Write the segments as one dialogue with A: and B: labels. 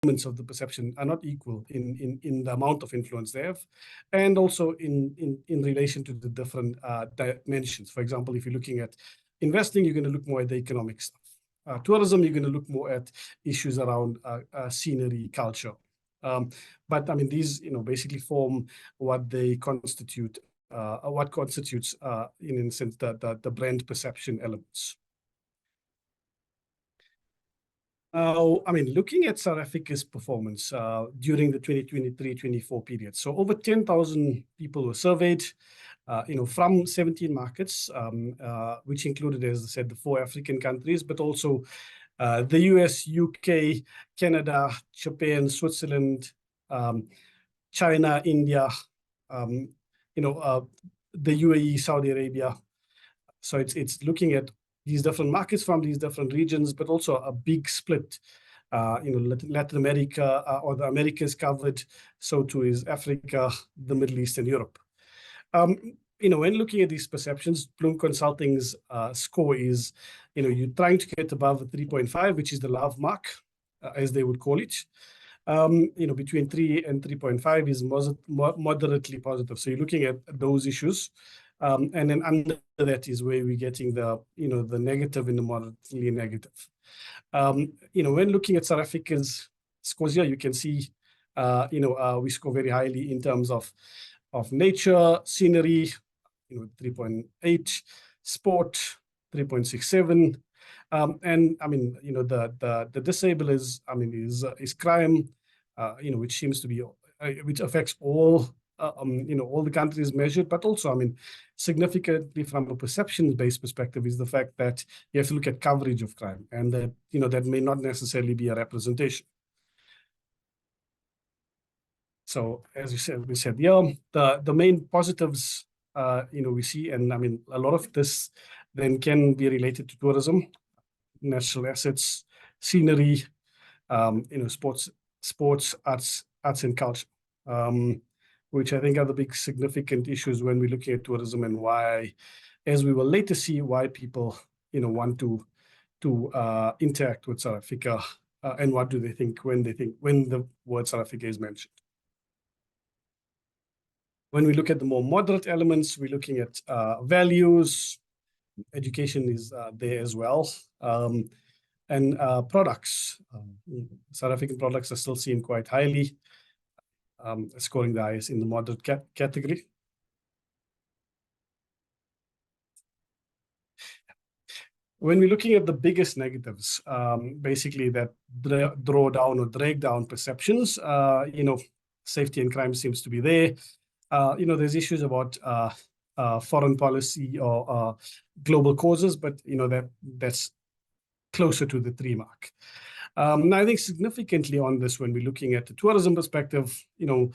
A: elements of the perception are not equal in the amount of influence they have, and also in relation to the different dimensions. For example, if you're looking at investing, you're going to look more at the economic stuff. Tourism, you're going to look more at issues around scenery, culture. But I mean, these basically form what they constitute, what constitutes in a sense the brand perception elements. I mean, looking at South Africa's performance during the 2023-24 period. So over 10,000 people were surveyed, from 17 markets, which included, as I said, the 4 African countries, but also the US, UK, Canada, Japan, Switzerland, China, India, the UAE, Saudi Arabia. So it's looking at these different markets from these different regions, but also a big split. Latin America or the Americas covered, so too is Africa, the Middle East, and Europe. When looking at these perceptions, Bloom Consulting's score is, you're trying to get above a 3.5, which is the love mark, as they would call it. Between 3 and 3.5 is moderately positive. So you're looking at those issues. And then under that is where we're getting the negative and the moderately negative. When looking at South Africa's scores here, you can see, we score very highly in terms of nature, scenery, 3.8, sport, 3.67. And I mean, the disable is crime, which seems to be, which affects all the countries measured, but also, I mean, significantly from a perception-based perspective is the fact that you have to look at coverage of crime, and that, that may not necessarily be a representation. So as we said, yeah, the main positives, we see, and I mean, a lot of this then can be related to tourism, natural assets, scenery, sports, arts and culture. Which I think are the big significant issues when we're looking at tourism, and why, as we will later see, why people, want to interact with South Africa, and what do they think when the word South Africa is mentioned. When we look at the more moderate elements, we're looking at values, education is there as well, and products. South African products are still seen quite highly, scoring the highest in the moderate category. When we're looking at the biggest negatives, basically that draw down or drag down perceptions, safety and crime seems to be there. There's issues about foreign policy or global causes, but that's closer to the 3 mark. Now, I think significantly on this, when we're looking at the tourism perspective, in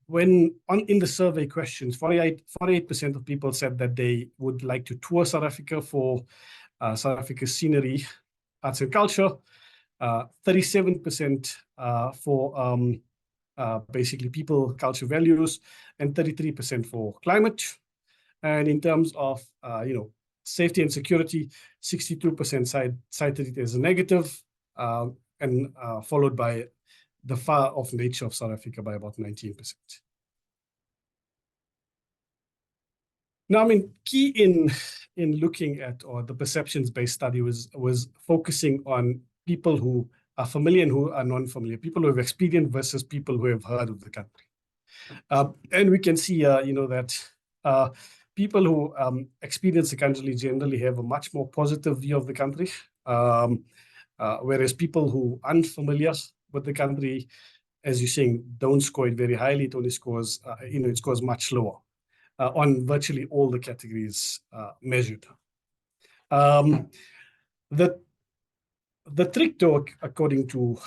A: the survey questions, 48% of people said that they would like to tour South Africa for South Africa's scenery, arts and culture, 37% for basically people, culture, values, and 33% for climate. And in terms of, safety and security, 62% cited it as a negative, and followed by the far-off nature of South Africa by about 19%. Now, I mean, key in looking at, or the perceptions-based study was focusing on people who are familiar and who are non-familiar, people who have experienced versus people who have heard of the country. And we can see, that people who experience the country generally have a much more positive view of the country, whereas people who aren't familiar with the country, as you're saying, don't score it very highly. It only scores, it scores much lower on virtually all the categories measured. The trick, though, according to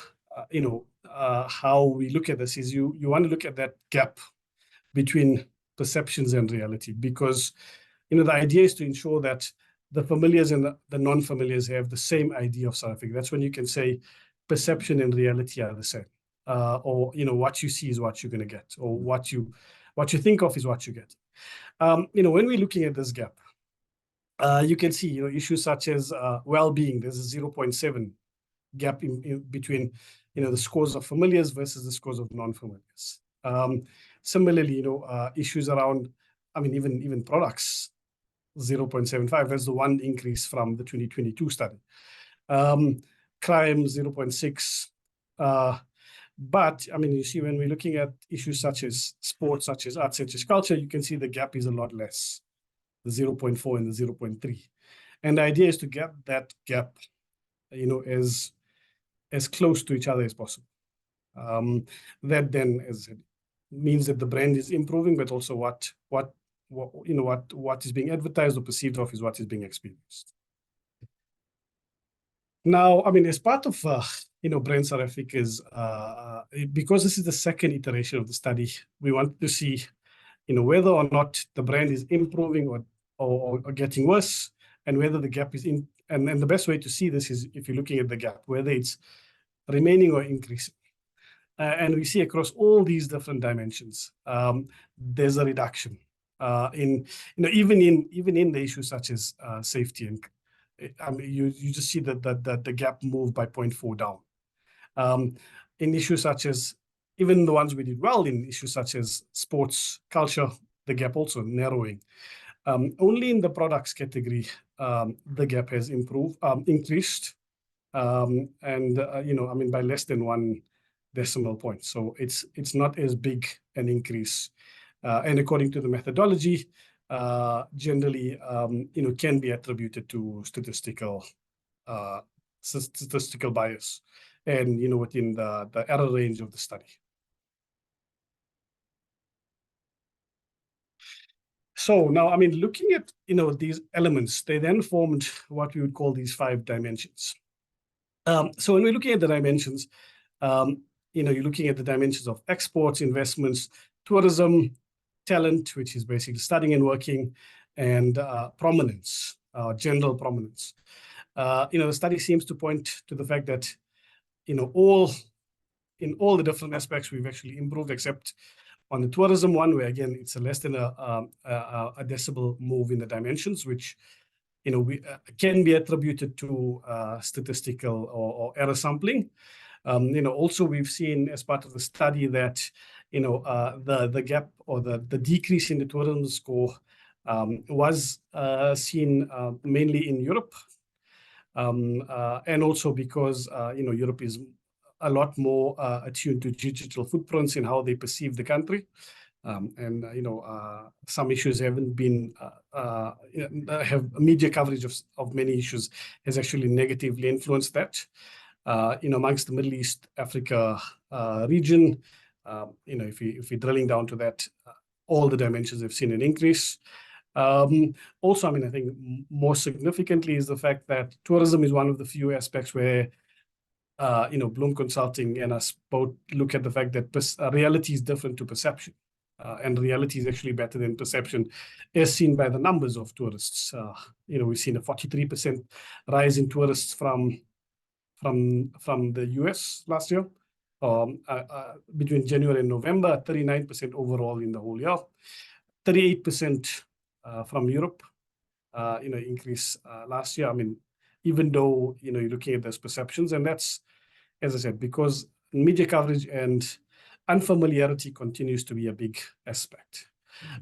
A: how we look at this, is you want to look at that gap between perceptions and reality, because the idea is to ensure that the familiars and the non-familiars have the same idea of South Africa. That's when you can say perception and reality are the same, or what you see is what you're going to get, or what you think of is what you get. When we're looking at this gap, you can see issues such as well-being. There's a 0.7 gap in between the scores of familiars versus the scores of non-familiars. Similarly, issues around, even products, 0.75. That's the one increase from the 2022 study. Crime, 0.6. But you see, when we're looking at issues such as sports, such as arts, such as culture, you can see the gap is a lot less, the 0.4 and the 0.3. And the idea is to get that gap, as close to each other as possible. That then means that the brand is improving, but also what is being advertised or perceived of is what is being experienced. Now, as part of brand South Africa is because this is the second iteration of the study, we want to see whether or not the brand is improving or getting worse, and whether the gap is in. And the best way to see this is if you're looking at the gap, whether it's remaining or increasing. And we see across all these different dimensions, there's a reduction in, even in the issues such as safety, and you just see that the gap moved by 0.4 down. In issues such as, even the ones we did well in issues such as sports, culture, the gap also narrowing. Only in the products category, the gap has increased, by less than 1 decimal point. So it's not as big an increase. And according to the methodology, generally, can be attributed to statistical bias, and within the error range of the study. So now, looking at these elements, they then formed what we would call these 5 dimensions. So when we're looking at the dimensions, you're looking at the dimensions of exports, investments, tourism, talent, which is basically studying and working, and prominence, general prominence. The study seems to point to the fact that in all the different aspects we've actually improved, except on the tourism one, where again it's a less than a decibel move in the dimensions, which can be attributed to statistical or error sampling. Also we've seen as part of the study that the gap or the decrease in the tourism score was seen mainly in Europe, and also because Europe is a lot more attuned to digital footprints in how they perceive the country. Some issues haven't been have media coverage of many issues has actually negatively influenced that. Amongst the Middle East, Africa region, if we're drilling down to that, all the dimensions have seen an increase. Also, I think more significantly is the fact that tourism is one of the few aspects where Bloom Consulting and us both look at the fact that reality is different to perception. And reality is actually better than perception, as seen by the numbers of tourists. We've seen a 43% rise in tourists from the US last year, between January and November, 39% overall in the whole year, 38% from Europe, increase last year. Even though you're looking at those perceptions, and that's, as I said, because media coverage and unfamiliarity continues to be a big aspect.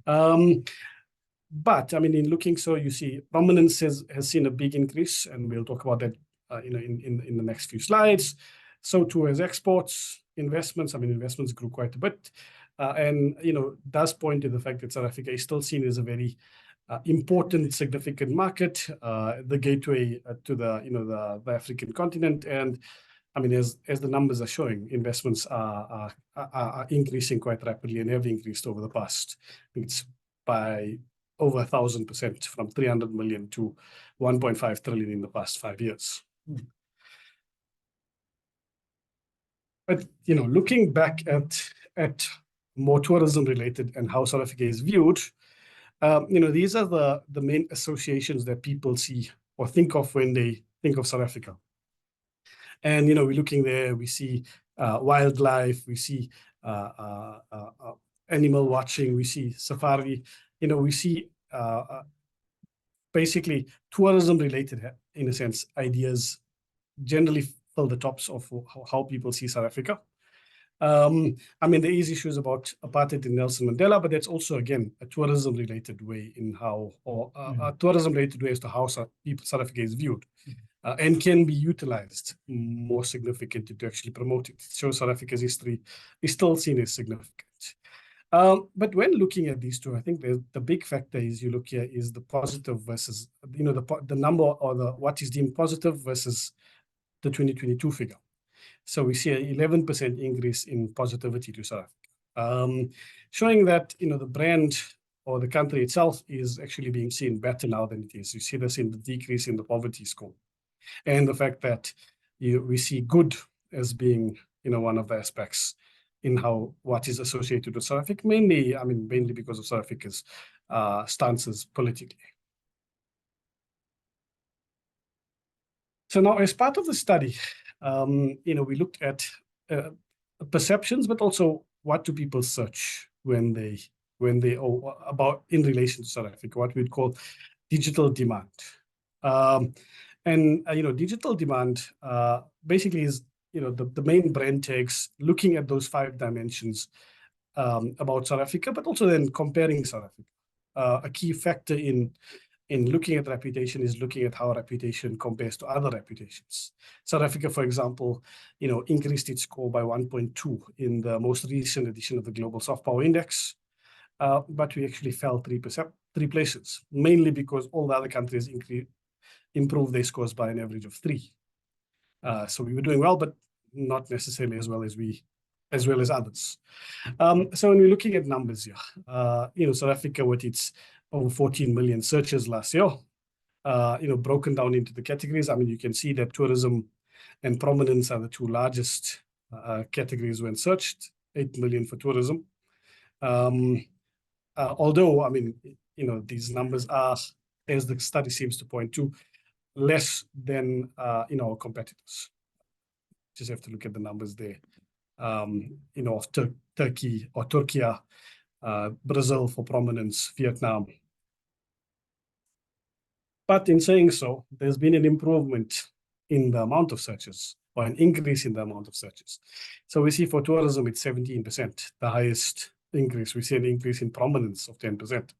A: But in looking, so you see prominence has seen a big increase, and we'll talk about that in the next few slides. So too as exports, investments. Investments grew quite a bit, and does point to the fact that South Africa is still seen as a very important, significant market, the gateway to the African continent. And as the numbers are showing, investments are increasing quite rapidly and have increased over the past. It's by over 1,000%, from 300 million to 1.5 trillion in the past 5 years. But looking back at more tourism related and how South Africa is viewed, these are the main associations that people see or think of when they think of South Africa. And we're looking there, we see wildlife, we see animal watching, we see safari, we see basically tourism related, in a sense, ideas generally still the tops of how people see South Africa. I mean, there is issues about apartheid in Nelson Mandela, but that's also, again, a tourism-related way in how, or a tourism-related way as to how South Africa is viewed, and can be utilized more significantly to actually promote it. So South Africa's history is still seen as significant. But when looking at these two, I think the big factor is you look here is the positive versus, the number or what is deemed positive versus the 2022 figure. So we see an 11% increase in positivity to South Africa, showing that, the brand or the country itself is actually being seen better now than it is. You see this in the decrease in the poverty score, and the fact that we see good as being, one of the aspects in what is associated with South Africa, mainly because of South Africa's stances politically. So now, as part of the study, we looked at perceptions, but also what do people search when they about in relation to South Africa, what we'd call digital demand. Digital demand basically is, the main brand tags looking at those 5 dimensions about South Africa, but also then comparing South Africa. A key factor in looking at reputation is looking at how reputation compares to other reputations. South Africa, for example, increased its score by 1.2 in the most recent edition of the Global Soft Power Index, but we actually fell 3 places, mainly because all the other countries improved their scores by an average of 3. So we were doing well, but not necessarily as well as others. So when we're looking at numbers here, South Africa with its over 14 million searches last year, broken down into the categories. I mean, you can see that tourism and prominence are the 2 largest categories when searched, 8 million for tourism. Although, I mean, these numbers are, as the study seems to point to, less than, our competitors. Just have to look at the numbers there, of Turkey or Turkey, Brazil for prominence, Vietnam. But in saying so, there's been an improvement in the amount of searches, or an increase in the amount of searches. So we see for tourism, it's 17%, the highest increase. We see an increase in prominence of 10%.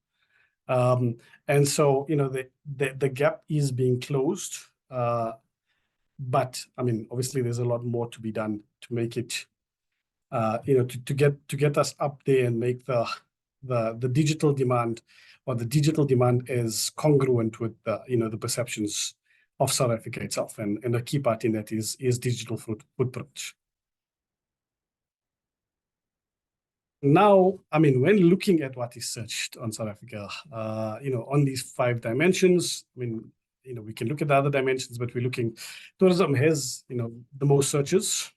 A: And so, the gap is being closed. But I mean, obviously, there's a lot more to be done to make it, to get us up there and make the digital demand, or the digital demand is congruent with the perceptions of South Africa itself, and a key part in that is digital footprint. Now, I mean, when looking at what is searched on South Africa, on these 5 dimensions, I mean, we can look at the other dimensions, but tourism has, the most searches.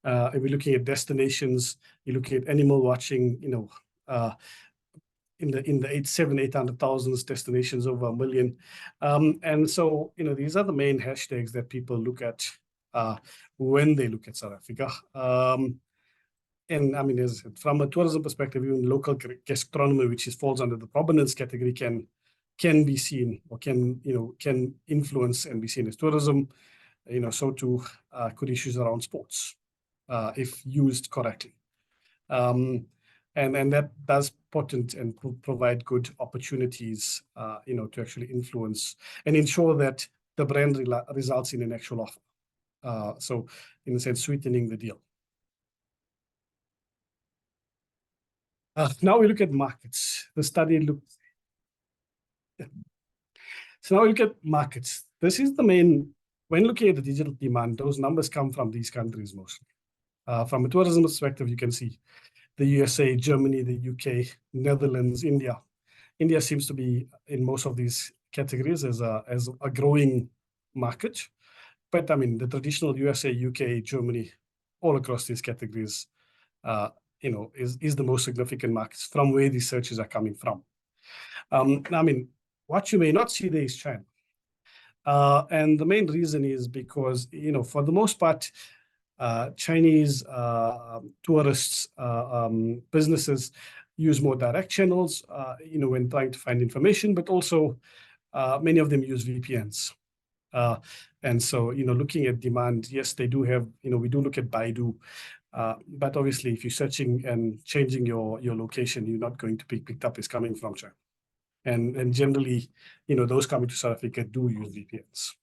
A: And we're looking at destinations, you're looking at animal watching, in the 800,000 destinations, over 1 million. And so, these are the main hashtags that people look at when they look at South Africa. And I mean, from a tourism perspective, even local gastronomy, which falls under the provenance category, can be seen, or can influence and be seen as tourism. So too could issues around sports, if used correctly. And that does potent and provide good opportunities, to actually influence and ensure that the brand results in an actual offer. So in a sense, sweetening the deal. Now we look at markets. The study looked. So now we look at markets. This is the main, when looking at the digital demand, those numbers come from these countries mostly. From a tourism perspective, you can see the USA, Germany, the UK, Netherlands, India. India seems to be in most of these categories as a growing market. But I mean, the traditional USA, UK, Germany, all across these categories, is the most significant markets from where these searches are coming from. I mean, what you may not see there is China. And the main reason is because, for the most part, Chinese tourists, businesses use more direct channels, when trying to find information, but also many of them use VPNs. And so, looking at demand, yes, they do have, we do look at Baidu, but obviously if you're searching and changing your location, you're not going to be picked up as coming from China. And generally, those coming to South Africa do use VPNs.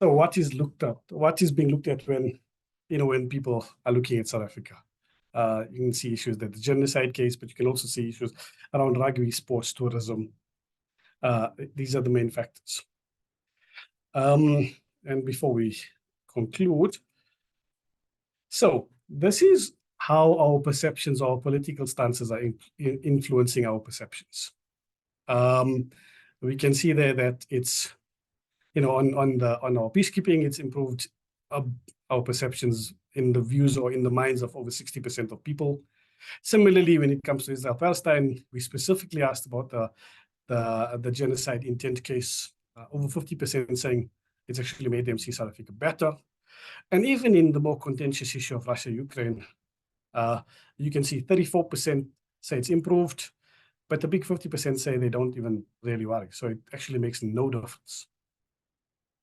A: So what is being looked at when people are looking at South Africa? You can see issues that the genocide case, but you can also see issues around rugby, sports, tourism. These are the main factors. And before we conclude, so this is how our perceptions, our political stances are influencing our perceptions. We can see there that it's, on our peacekeeping, it's improved our perceptions in the views or in the minds of over 60% of people. Similarly, when it comes to Israel-Palestine, we specifically asked about the genocide intent case, over 50% saying it's actually made them see South Africa better. And even in the more contentious issue of Russia-Ukraine, you can see 34% say it's improved, but the big 50% say they don't even really worry. So it actually makes no difference.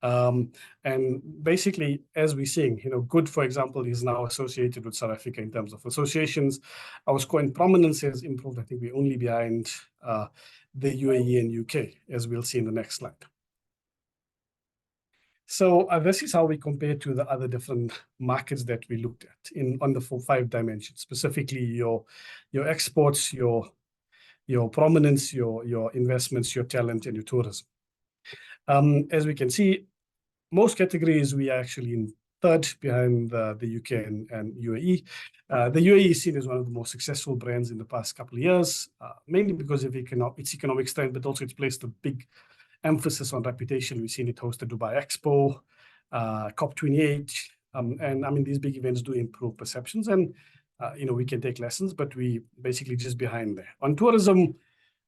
A: And basically, as we're seeing, good, for example, is now associated with South Africa in terms of associations. Our score in prominence has improved. I think we're only behind the UAE and UK, as we'll see in the next slide. So this is how we compare to the other different markets that we looked at on the 5 dimensions, specifically your exports, your prominence, your investments, your talent, and your tourism. As we can see, most categories we are actually in third behind the UK and UAE. The UAE is seen as one of the most successful brands in the past couple of years, mainly because of its economic strength, but also it's placed a big emphasis on reputation. We've seen it host the Dubai Expo, COP28, and I mean, these big events do improve perceptions, and we can take lessons, but we basically just behind there. On tourism,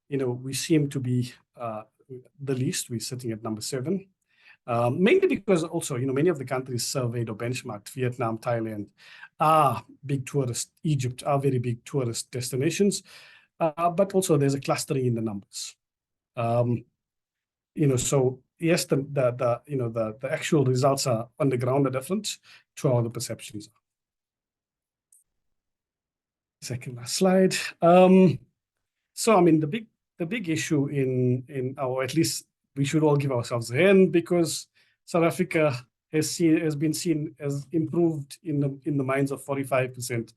A: we seem to be the least. We're sitting at number 7, mainly because also, many of the countries surveyed or benchmarked, Vietnam, Thailand, are big tourist, Egypt are very big tourist destinations, but also there's a clustering in the numbers. So yes, the actual results are on the ground are different to how the perceptions are. Second last slide. So I mean, the big issue in our, at least we should all give ourselves a hand, because South Africa has been seen as improved in the minds of 45%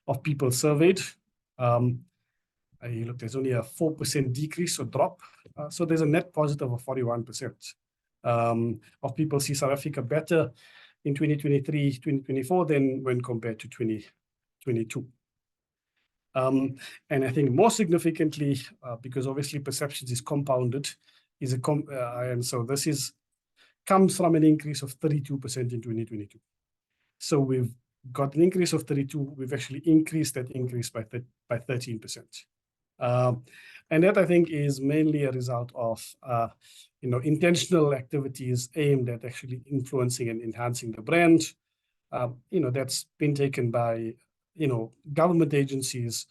A: of people surveyed. Look, there's only a 4% decrease or drop. So there's a net positive of 41% of people see South Africa better in 2023, 2024 than when compared to 2022. And I think more significantly, because obviously perceptions is compounded, and so this comes from an increase of 32% in 2022. So we've got an increase of 32. We've actually increased that increase by 13%. And that, I think, is mainly a result of intentional activities aimed at actually influencing and enhancing the brand. That's been taken by government agencies,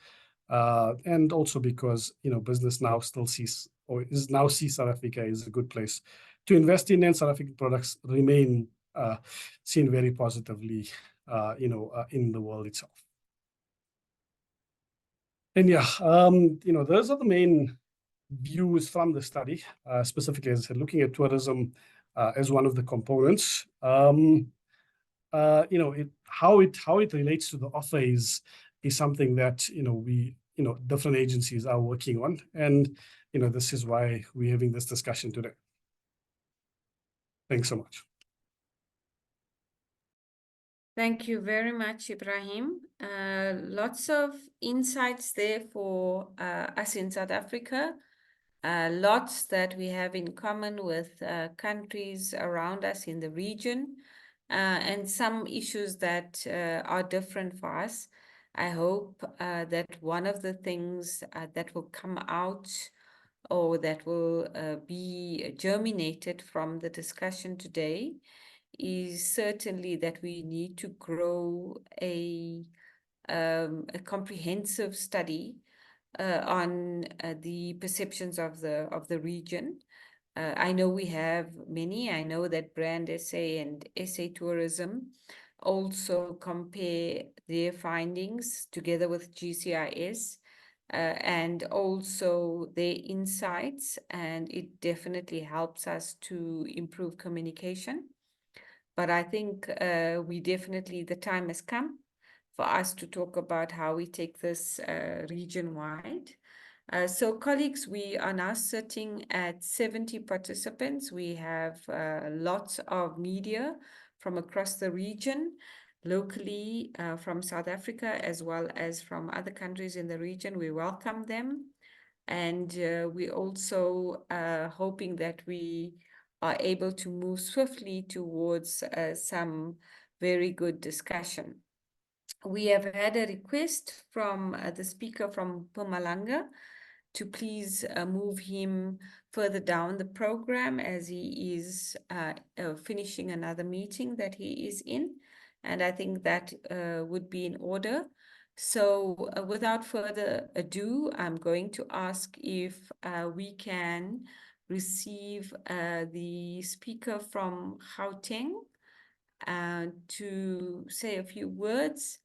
A: and also because business now still sees South Africa as a good place to invest in, and South African products remain seen very positively in the world itself. And yeah, those are the main views from the study, specifically, as I said, looking at tourism as one of the components. How it relates to the offer is something that we different agencies are working on, and this is why we're having this discussion today. Thanks so much.
B: Thank you very much, Ibrahim. Lots of insights there for us in South Africa. Lots that we have in common with countries around us in the region, and some issues that are different for us. I hope that one of the things that will come out, or that will be germinated from the discussion today, is certainly that we need to grow a comprehensive study on the perceptions of the region, I know we have many. I know that Brand SA and SA Tourism also compare their findings together with GCIS and also their insights, and it definitely helps us to improve communication. But I think the time has come for us to talk about how we take this region-wide. So colleagues, we are now sitting at 70 participants. We have lots of media from across the region, locally from South Africa, as well as from other countries in the region. We welcome them. And we also hoping that we are able to move swiftly towards some very good discussion. We have had a request from the speaker from Mpumalanga to please move him further down the program as he is finishing another meeting that he is in. And I think that would be in order. So without further ado, I'm going to ask if we can receive the speaker from Gauteng to say a few words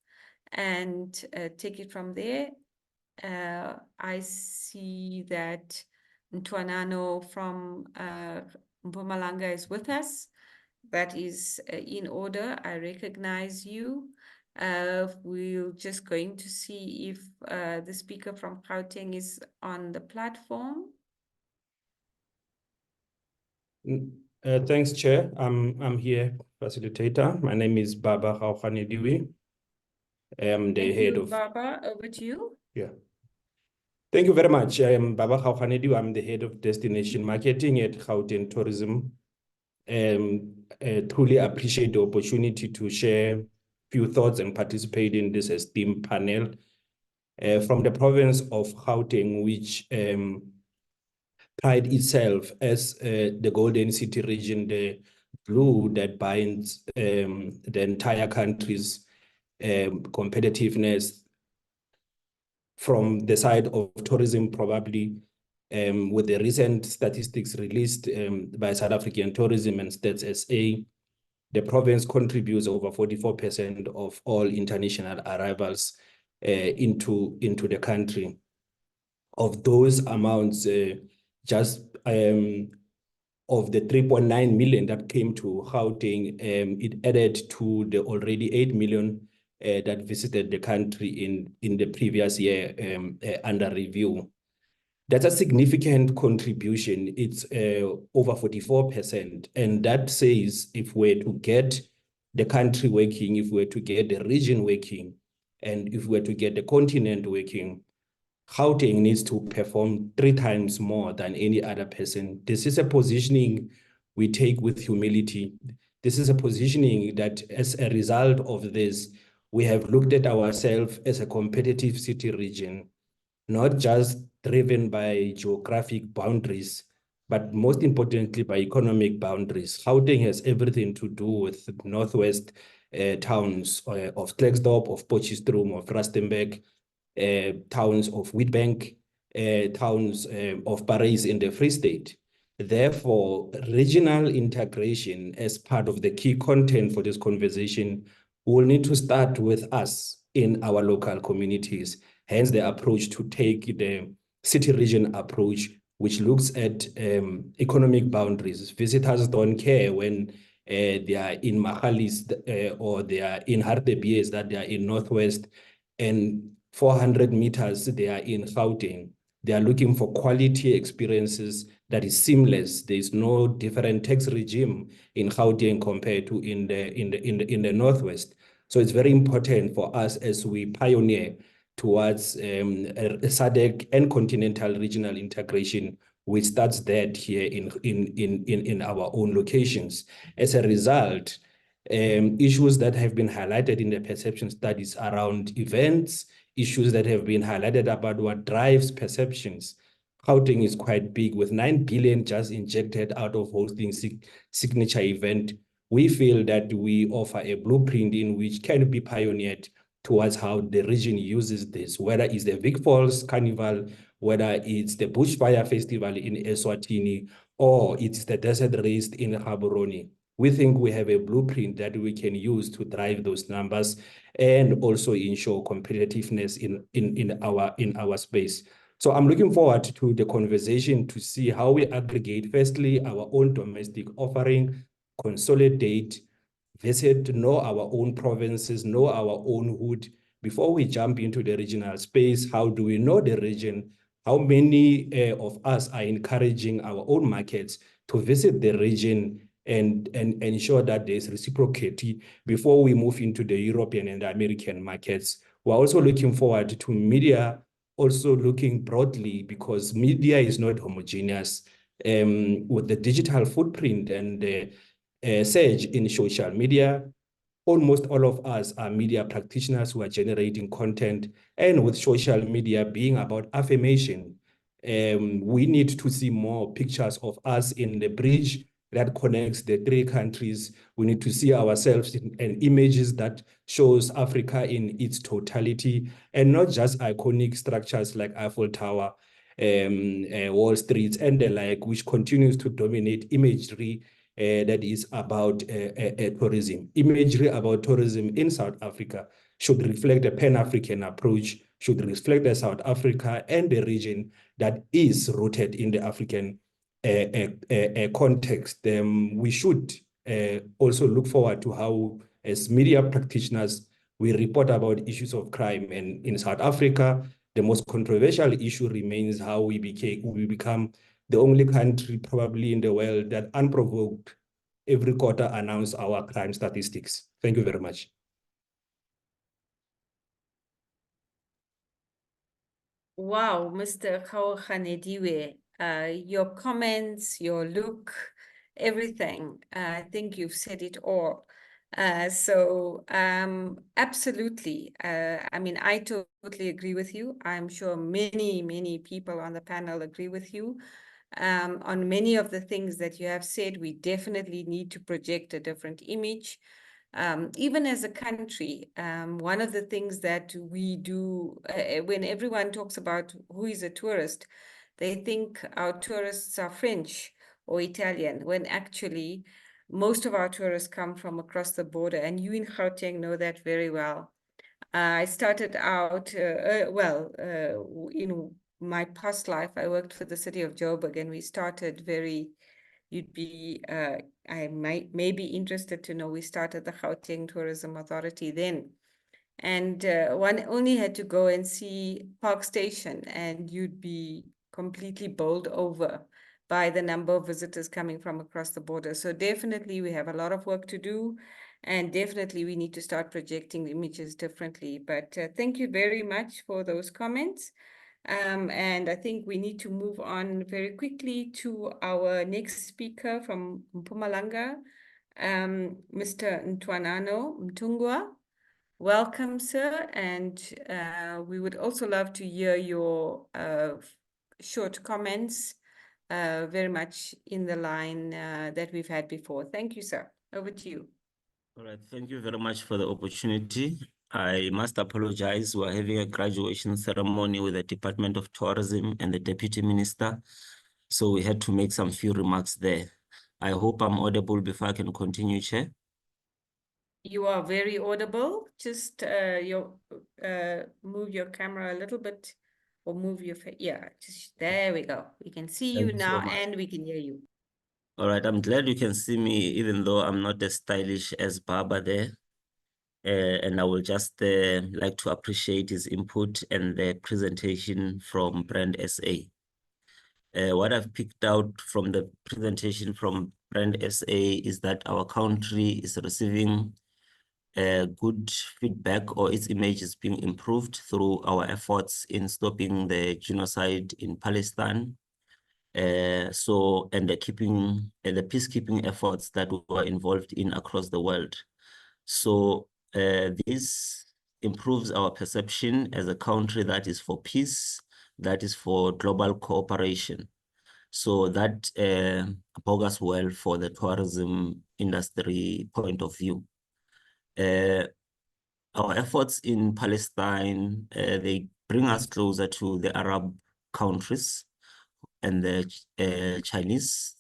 B: and take it from there. I see that Ntwanano from Mpumalanga is with us. That is in order. I recognize you. We're just going to see if the speaker from Gauteng is on the platform.
C: Thanks, Chair. I'm here, facilitator. My name is Baba Gaukhanediwe. I'm the head of
B: Baba, over to you.
C: Yeah. Thank you very much. I am Baba Gaukhanediwe. I'm the head of destination marketing at Gauteng Tourism. I truly appreciate the opportunity to share a few thoughts and participate in this esteemed panel from the province of Gauteng, which pride itself as the Golden City region, the glue that binds the entire country's competitiveness from the side of tourism, probably with the recent statistics released by South African Tourism and Stats SA, the province contributes over 44% of all international arrivals into the country. Of those amounts, just of the 3.9 million that came to Gauteng, it added to the already 8 million that visited the country in the previous year under review. That's a significant contribution. It's over 44%. And that says if we're to get the country working, if we're to get the region working, and if we're to get the continent working, Gauteng needs to perform 3 times more than any other person. This is a positioning we take with humility. This is a positioning that as a result of this, we have looked at ourselves as a competitive city region, not just driven by geographic boundaries, but most importantly by economic boundaries. Gauteng has everything to do with northwest towns of Klerksdorp, of Potchefstroom, of Rustenburg, towns of Witbank, towns of Parys in the Free State. Therefore, regional integration as part of the key content for this conversation will need to start with us in our local communities. Hence the approach to take the city region approach, which looks at economic boundaries. Visitors don't care when they are in Mahalis or they are in Hartebees, that they are in Northwest, and 400 meters, they are in Gauteng. They are looking for quality experiences that is seamless. There is no different tax regime in Gauteng compared to in the Northwest. So it's very important for us as we pioneer towards Sadc and continental regional integration, which starts that here in our own locations. As a result, issues that have been highlighted in the perception studies around events, issues that have been highlighted about what drives perceptions. Gauteng is quite big, with 9 billion just injected out of hosting signature event. We feel that we offer a blueprint in which can be pioneered towards how the region uses this, whether it's the Vic Falls Carnival, whether it's the Bushfire Festival in Eswatini, or it's the desert raised in Gaborone. We think we have a blueprint that we can use to drive those numbers and also ensure competitiveness in our space. So I'm looking forward to the conversation to see how we aggregate, firstly, our own domestic offering, consolidate, visit, know our own provinces, know our own hood. Before we jump into the regional space, how do we know the region? How many of us are encouraging our own markets to visit the region and ensure that there's reciprocity before we move into the European and the American markets? We're also looking forward to media also looking broadly, because media is not homogeneous. With the digital footprint and the surge in social media, almost all of us are media practitioners who are generating content, and with social media being about affirmation, we need to see more pictures of us in the bridge that connects the three countries. We need to see ourselves in images that shows Africa in its totality, and not just iconic structures like Eiffel Tower, Wall Street and the like, which continues to dominate imagery that is about tourism. Imagery about tourism in South Africa should reflect a Pan-African approach, should reflect a South Africa and the region that is rooted in the African context. We should also look forward to how, as media practitioners, we report about issues of crime. And in South Africa, the most controversial issue remains how we become the only country probably in the world that unprovoked every quarter announce our crime statistics. Thank you very much.
B: Wow, Mr. Khaoganediwe, your comments, your look, everything. I think you've said it all. Absolutely. I mean, I totally agree with you. I'm sure many people on the panel agree with you. On many of the things that you have said, we definitely need to project a different image. Even as a country, one of the things that we do, when everyone talks about who is a tourist, they think our tourists are French or Italian, when actually most of our tourists come from across the border, and you in Gauteng know that very well. I started out, in my past life, I worked for the city of Joburg, and we started you'd be, I may be interested to know, we started the Gauteng Tourism Authority then. And one only had to go and see Park Station, and you'd be completely bowled over by the number of visitors coming from across the border. So definitely we have a lot of work to do, and definitely we need to start projecting the images differently. But thank you very much for those comments. And I think we need to move on very quickly to our next speaker from Mpumalanga, Mr. Ntwanano Mtungwa. Welcome, sir, and we would also love to hear your short comments, very much in the line that we've had before. Thank you, sir. Over to you.
D: All right, thank you very much for the opportunity. I must apologize. We're having a graduation ceremony with the Department of Tourism and the Deputy Minister, so we had to make some few remarks there. I hope I'm audible before I can continue, Chair.
B: You are very audible. Just move your camera a little bit, or move your face. Yeah, just there we go. We can see you now, and we can hear you.
D: All right, I'm glad you can see me, even though I'm not as stylish as Baba there. And I will just like to appreciate his input and the presentation from Brand SA. What I've picked out from the presentation from Brand SA is that our country is receiving good feedback, or its image is being improved through our efforts in stopping the genocide in Palestine. And the peacekeeping efforts that we are involved in across the world. So this improves our perception as a country that is for peace, that is for global cooperation. So that bodes well for the tourism industry point of view. Our efforts in Palestine, they bring us closer to the Arab countries and the Chinese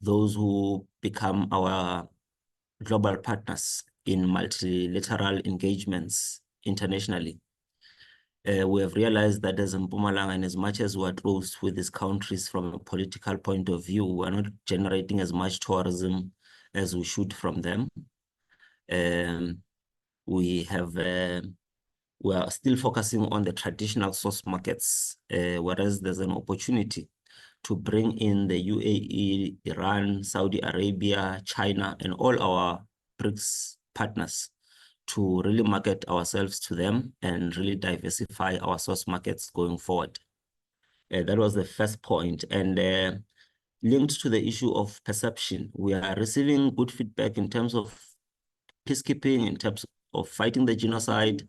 D: those who become our global partners in multilateral engagements internationally. We have realized that as Mpumalanga, and as much as we are close with these countries from a political point of view, we are not generating as much tourism as we should from them. We are still focusing on the traditional source markets, whereas there's an opportunity to bring in the UAE, Iran, Saudi Arabia, China, and all our BRICS partners to really market ourselves to them and really diversify our source markets going forward. That was the first point. And linked to the issue of perception, we are receiving good feedback in terms of peacekeeping, in terms of fighting the genocide.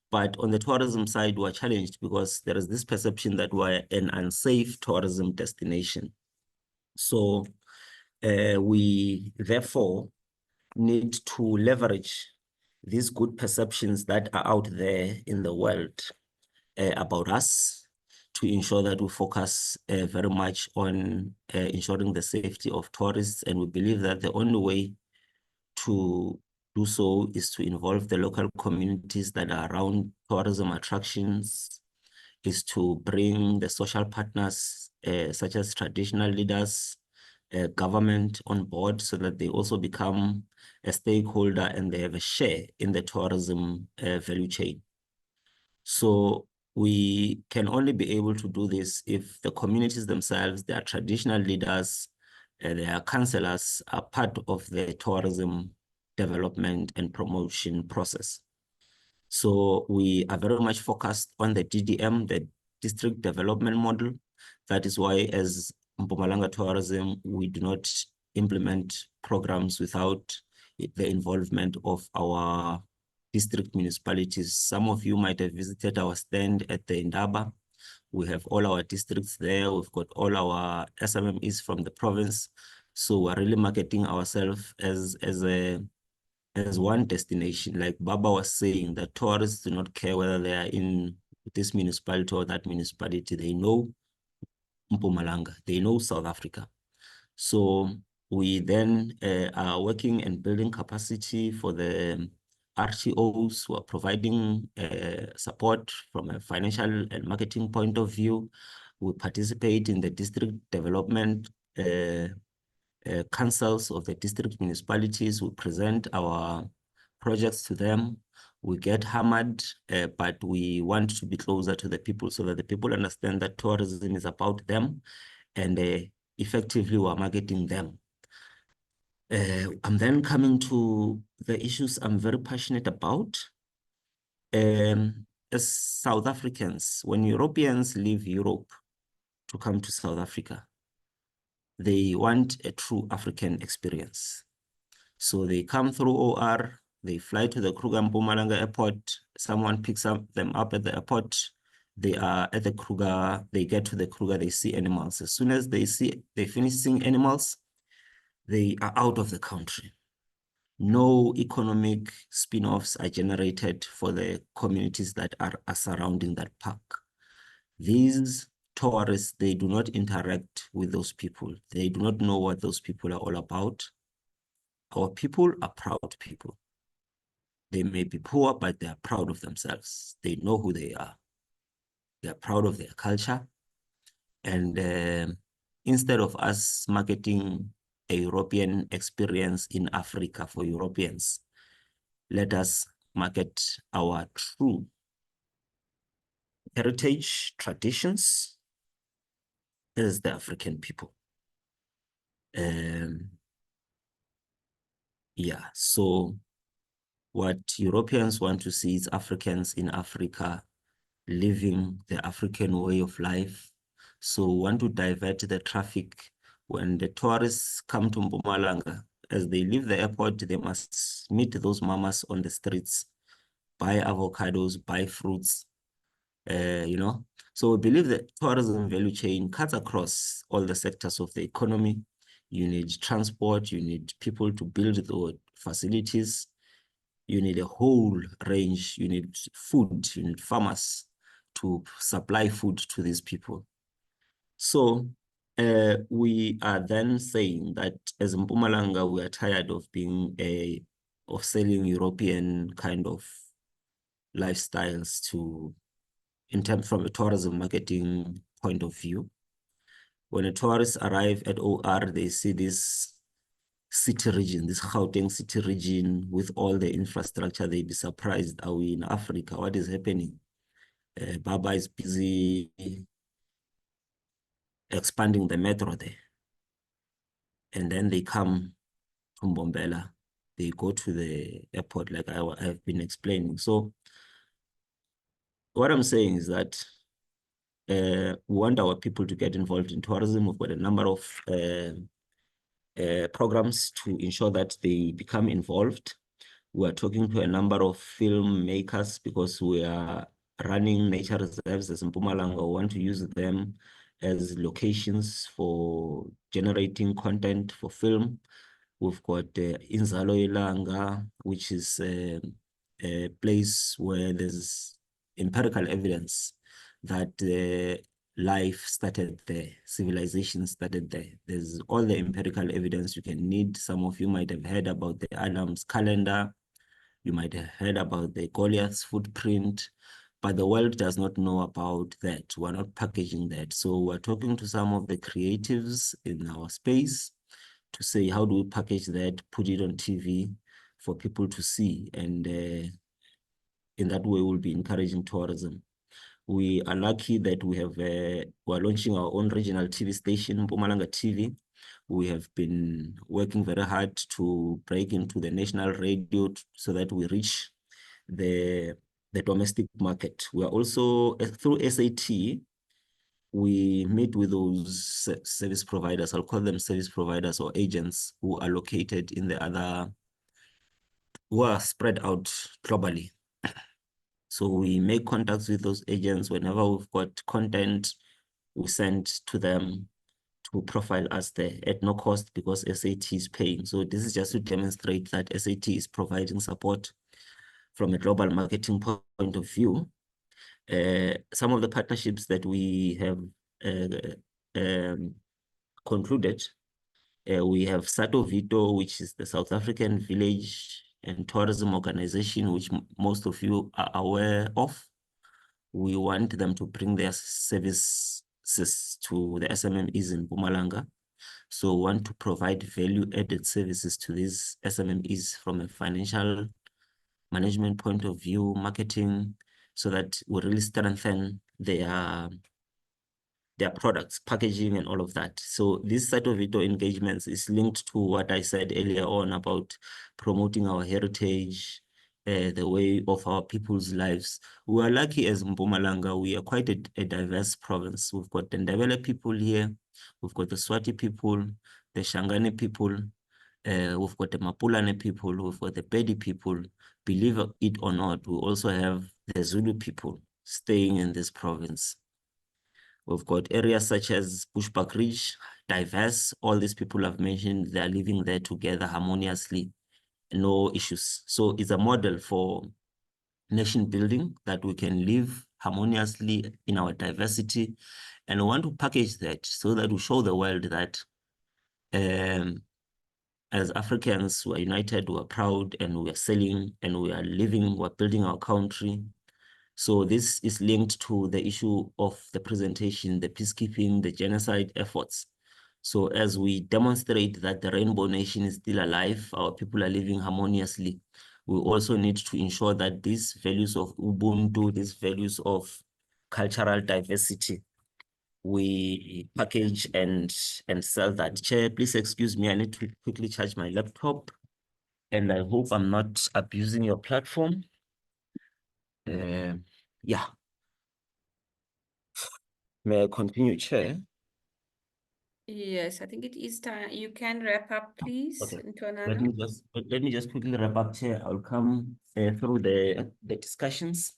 D: But on the tourism side, we're challenged because there is this perception that we're an unsafe tourism destination. So we therefore need to leverage these good perceptions that are out there in the world about us to ensure that we focus very much on ensuring the safety of tourists. And we believe that the only way to do so is to involve the local communities that are around tourism attractions, is to bring the social partners, such as traditional leaders, government on board, so that they also become a stakeholder and they have a share in the tourism value chain. So we can only be able to do this if the communities themselves, their traditional leaders, their councillors are part of the tourism development and promotion process. So we are very much focused on the DDM, the district development model. That is why as Mpumalanga Tourism, we do not implement programs without the involvement of our district municipalities. Some of you might have visited our stand at the Indaba. We have all our districts there. We've got all our SMMEs from the province. So we're really marketing ourselves as one destination. Like Baba was saying, that tourists do not care whether they are in this municipality or that municipality. They know Mpumalanga, they know South Africa. So we then are working and building capacity for the RTOs who are providing support from a financial and marketing point of view. We participate in the district development councils of the district municipalities. We present our projects to them. We get hammered, but we want to be closer to the people so that the people understand that tourism is about them, and effectively we're marketing them. I'm then coming to the issues I'm very passionate about. As South Africans, when Europeans leave Europe to come to South Africa, they want a true African experience. So they come through OR, they fly to the Kruger Mpumalanga airport, someone picks them up at the airport, they are at the Kruger, they get to the Kruger, they see animals. As soon as they finish seeing animals, they are out of the country. No economic spin-offs are generated for the communities that are surrounding that park. These tourists, they do not interact with those people. They do not know what those people are all about. Our people are proud people. They may be poor, but they are proud of themselves. They know who they are. They are proud of their culture. And instead of us marketing a European experience in Africa for Europeans, let us market our true heritage, traditions as the African people. Yeah, so what Europeans want to see is Africans in Africa living the African way of life. So we want to divert the traffic. When the tourists come to Mpumalanga, as they leave the airport, they must meet those mamas on the streets, buy avocados, buy fruits, you know. So we believe that tourism value chain cuts across all the sectors of the economy. You need transport, you need people to build the facilities, you need a whole range, you need food, you need farmers to supply food to these people. So We are then saying that as Mpumalanga, we are tired of being of selling European kind of lifestyles from a tourism marketing point of view. When a tourist arrive at OR, they see this city region, this Gauteng city region with all the infrastructure. They'd be surprised, are we in Africa? What is happening? Baba is busy expanding the metro there. And then they come to Mbombela. They go to the airport like I've been explaining. So what I'm saying is that we want our people to get involved in tourism. We've got a number of programs to ensure that they become involved. We are talking to a number of filmmakers because we are running nature reserves as Mpumalanga. We want to use them as locations for generating content for film. We've got Inzalo Ilanga, which is a place where there's empirical evidence that life started there, civilization started there. There's all the empirical evidence you can need. Some of you might have heard about the Adams calendar. You might have heard about the Goliath's footprint, but the world does not know about that. We're not packaging that. So we're talking to some of the creatives in our space to say, how do we package that, put it on TV for people to see? And in that way, we'll be encouraging tourism. We are lucky that we're launching our own regional TV station, Mpumalanga TV. We have been working very hard to break into the national radio so that we reach the domestic market. We are also, through SAT, we meet with those service providers. I'll call them service providers or agents who are located in who are spread out globally. So we make contacts with those agents. Whenever we've got content, we send to them to profile us there at no cost because SAT is paying. So this is just to demonstrate that SAT is providing support from a global marketing point of view. Some of the partnerships that we have concluded, we have Sato which is the South African Village and Tourism Organization, which most of you are aware of. We want them to bring their services to the SMMEs in Mpumalanga. So we want to provide value-added services to these SMMEs from a financial management point of view, marketing, so that we really strengthen their products, packaging, and all of that. So this set of video engagements is linked to what I said earlier on about promoting our heritage, the way of our people's lives. We are lucky as Mpumalanga. We are quite a diverse province. We've got the Ndebele people here. We've got the Swati people, the Shangani people. We've got the Mapulane people. We've got the Pedi people. Believe it or not, we also have the Zulu people staying in this province. We've got areas such as Bushbuck Ridge, diverse. All these people I've mentioned, they are living there together harmoniously, no issues. So it's a model for nation building that we can live harmoniously in our diversity. And we want to package that so that we show the world that as Africans, we are united, we are proud, and we are selling, and we are living, we are building our country. So this is linked to the issue of the presentation, the peacekeeping, the genocide efforts. So as we demonstrate that the Rainbow Nation is still alive, our people are living harmoniously, we also need to ensure that these values of Ubuntu, these values of cultural diversity, we package and sell that. Chair, please excuse me, I need to quickly charge my laptop, and I hope I'm not abusing your platform. Yeah. May I continue, Chair?
B: Yes, I think it is time. You can wrap up, please,
D: Okay.
B: Ntwanana.
D: Let me just quickly wrap up, Chair. I'll come through the discussions.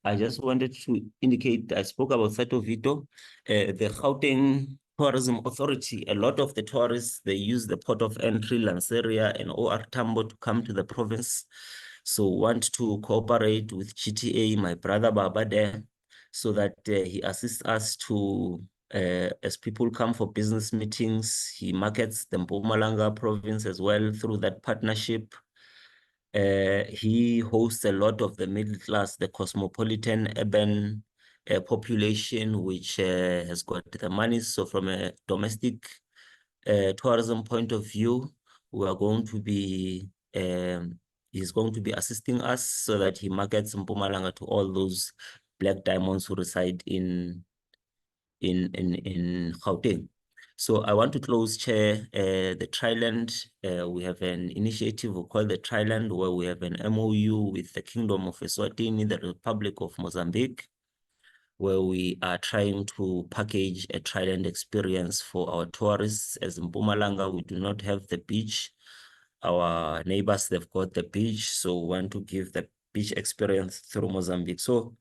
D: I just wanted to indicate, I spoke about Sato Vito, the Gauteng Tourism Authority. A lot of the tourists, they use the port of entry, Lanseria and OR Tambo to come to the province. So want to cooperate with GTA, my brother Baba there, so that he assists us to as people come for business meetings, he markets the Mpumalanga province as well through that partnership. He hosts a lot of the middle class, the cosmopolitan urban population, which has got the money. So from a domestic tourism point of view, we are going to be, he's going to be assisting us so that he markets Mpumalanga to all those black diamonds who reside in Gauteng. So I want to close, Chair, the Triland. We have an initiative we call the Triland, where we have an MOU with the Kingdom of Eswatini, the Republic of Mozambique, where we are trying to package a Triland experience for our tourists. As in Mpumalanga, we do not have the beach. Our neighbors, they've got the beach, so we want to give the beach experience through Mozambique. So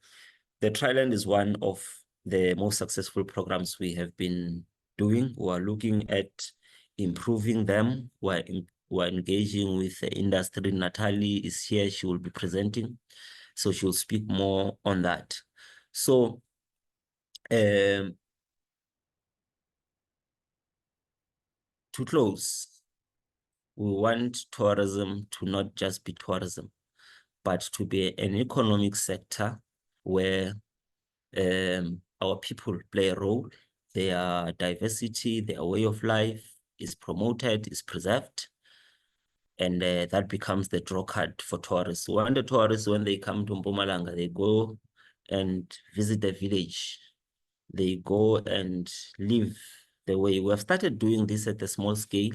D: the Triland is one of the most successful programs we have been doing. We are looking at improving them. We're engaging with the industry. Natalie is here. She will be presenting. So she'll speak more on that. So to close, we want tourism to not just be tourism, but to be an economic sector where our people play a role. Their diversity, their way of life is promoted, is preserved, and that becomes the draw card for tourists. When the tourists, when they come to Mpumalanga, they go and visit the village. They go and live the way. We have started doing this at a small scale,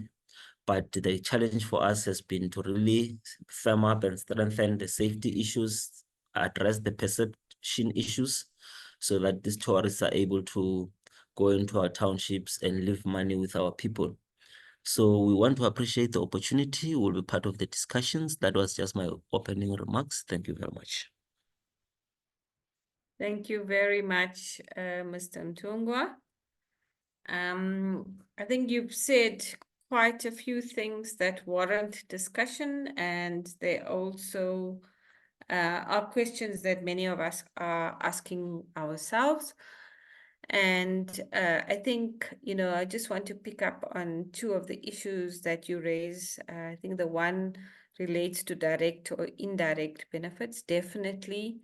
D: but the challenge for us has been to really firm up and strengthen the safety issues, address the perception issues, so that these tourists are able to go into our townships and live money with our people. So we want to appreciate the opportunity. We'll be part of the discussions. That was just my opening remarks. Thank you very much.
B: Thank you very much, Mr. Ntungwa. I think you've said quite a few things that warrant discussion, and they also are questions that many of us are asking ourselves. And I think, I just want to pick up on two of the issues that you raise. I think the one relates to direct or indirect benefits. Definitely,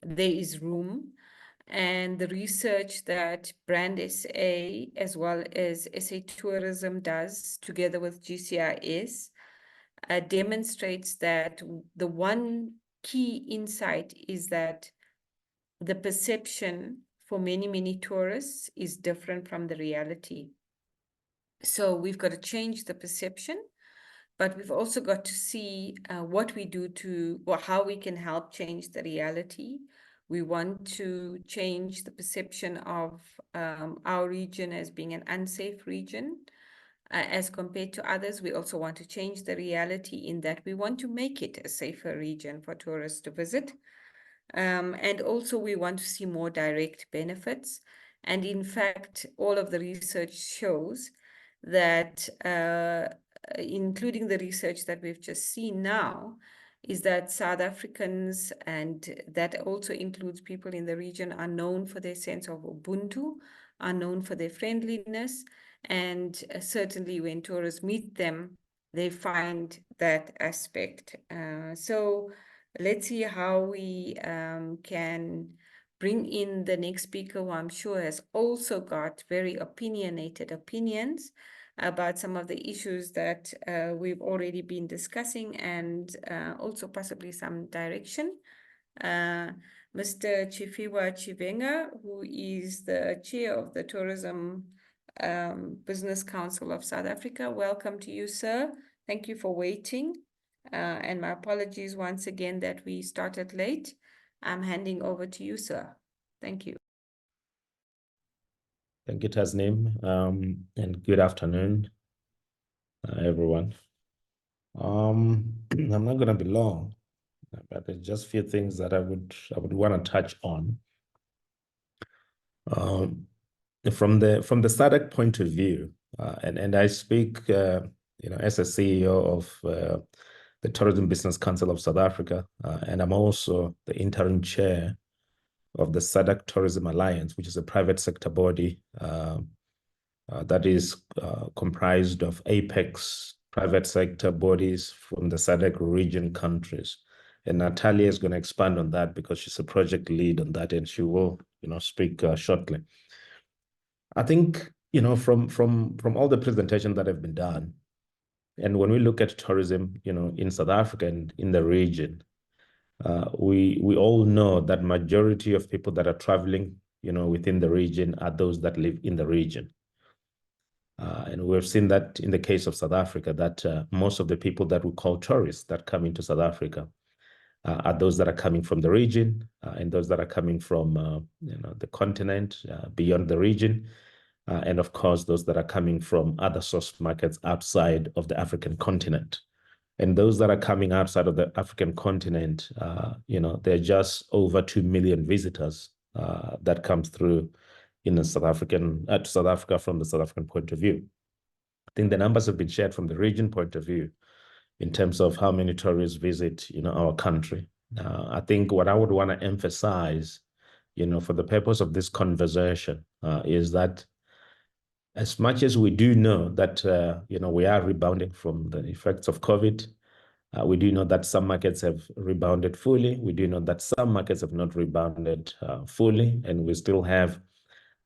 B: there is room. And the research that Brand SA as well as SA Tourism does together with GCIS demonstrates that the one key insight is that the perception for many, many tourists is different from the reality. So we've got to change the perception, but we've also got to see what we do or how we can help change the reality. We want to change the perception of our region as being an unsafe region as compared to others. We also want to change the reality in that we want to make it a safer region for tourists to visit. And also we want to see more direct benefits. And in fact, all of the research shows that, including the research that we've just seen now, is that South Africans, and that also includes people in the region, are known for their sense of Ubuntu, are known for their friendliness, and certainly when tourists meet them, they find that aspect. So let's see how we can bring in the next speaker, who I'm sure has also got very opinionated opinions about some of the issues that we've already been discussing, and also possibly some direction. Mr. Chifiwa Chivenga, who is the chair of the Tourism Business Council of South Africa. Welcome to you, sir. Thank you for waiting. And my apologies once again that we started late. I'm handing over to you, sir. Thank you.
C: Thank you, Tasneem, and good afternoon, everyone. I'm not going to be long, but there's just a few things that I would want to touch on. From the Sadc point of view, and I speak, as a CEO of the Tourism Business Council of South Africa, and I'm also the interim chair of the Sadc Tourism Alliance, which is a private sector body that is comprised of apex private sector bodies from the Sadc region countries. And Natalia is going to expand on that because she's a project lead on that, and she will, speak shortly. I think, from all the presentations that have been done, and when we look at tourism, in South Africa and in the region, we all know that majority of people that are traveling, within the region are those that live in the region. And we've seen that in the case of South Africa, that most of the people that we call tourists that come into South Africa are those that are coming from the region and those that are coming from the continent beyond the region. And of course, those that are coming from other source markets outside of the African continent. And those that are coming outside of the African continent, there are just over 2 million visitors that comes through in South Africa from the South African point of view. I think the numbers have been shared from the region point of view in terms of how many tourists visit, our country. I think what I would want to emphasize, for the purpose of this conversation, is that as much as we do know that, we are rebounding from the effects of COVID, we do know that some markets have rebounded fully. We do know that some markets have not rebounded fully, and we still have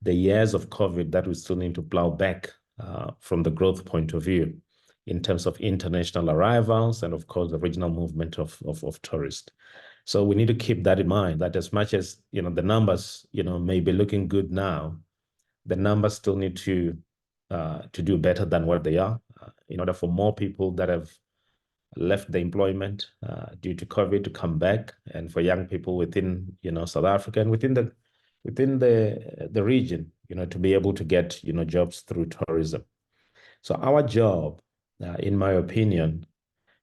C: the years of COVID that we still need to plow back from the growth point of view in terms of international arrivals and, of course, the regional movement of tourists. So we need to keep that in mind, that as much as, the numbers, may be looking good now, the numbers still need to do better than what they are in order for more people that have left the employment due to COVID to come back, and for young people within, South Africa and within the region, to be able to get, jobs through tourism. So our job, in my opinion,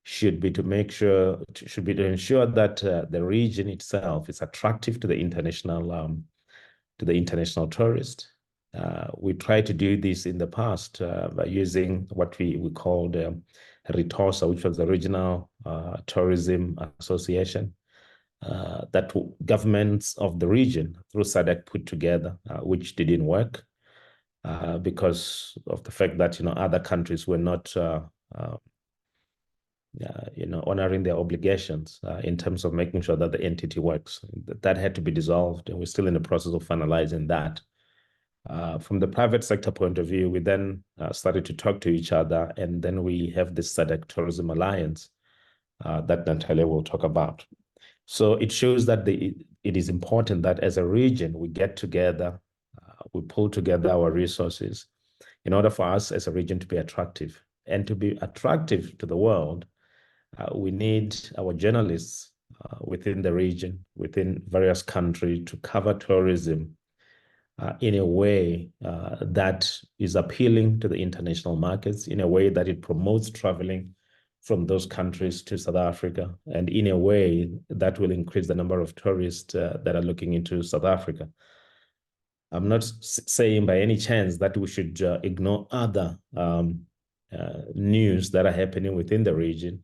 C: should be to ensure that the region itself is attractive to the international tourist. We tried to do this in the past by using what we called RITOSA, which was the Regional Tourism Association, that governments of the region through Sadc put together, which didn't work because of the fact that other countries were not honoring their obligations in terms of making sure that the entity works. That had to be dissolved, and we're still in the process of finalizing that. From the private sector point of view, we then started to talk to each other, and then we have this Sadc Tourism Alliance that Natalia will talk about. So it shows that it is important that as a region, we get together, we pull together our resources in order for us as a region to be attractive. And to be attractive to the world, we need our journalists within the region, within various countries, to cover tourism in a way that is appealing to the international markets, in a way that it promotes traveling from those countries to South Africa, and in a way that will increase the number of tourists that are looking into South Africa. I'm not saying by any chance that we should ignore other news that are happening within the region,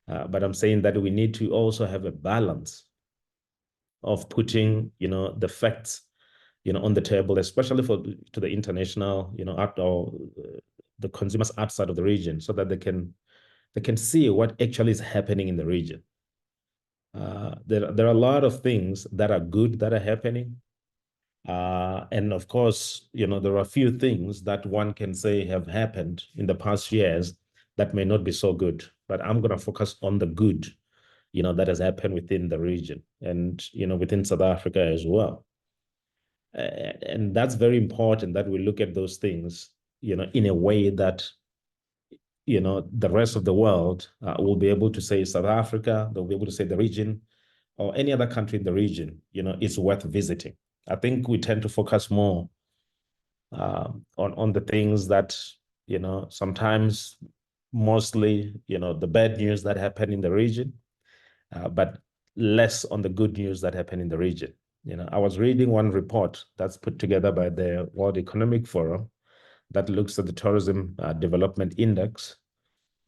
C: but I'm saying that we need to also have a balance of putting, the facts, on the table, especially to the international, the consumers outside of the region, so that they can see what actually is happening in the region. There are a lot of things that are good that are happening. And of course, there are a few things that one can say have happened in the past years that may not be so good, but I'm going to focus on the good, that has happened within the region and, within South Africa as well. And that's very important that we look at those things, in a way that, the rest of the world will be able to say South Africa, they'll be able to say the region or any other country in the region, is worth visiting. I think we tend to focus more on the things that, sometimes mostly, the bad news that happen in the region, but less on the good news that happen in the region. I was reading one report that's put together by the World Economic Forum that looks at the Tourism Development Index.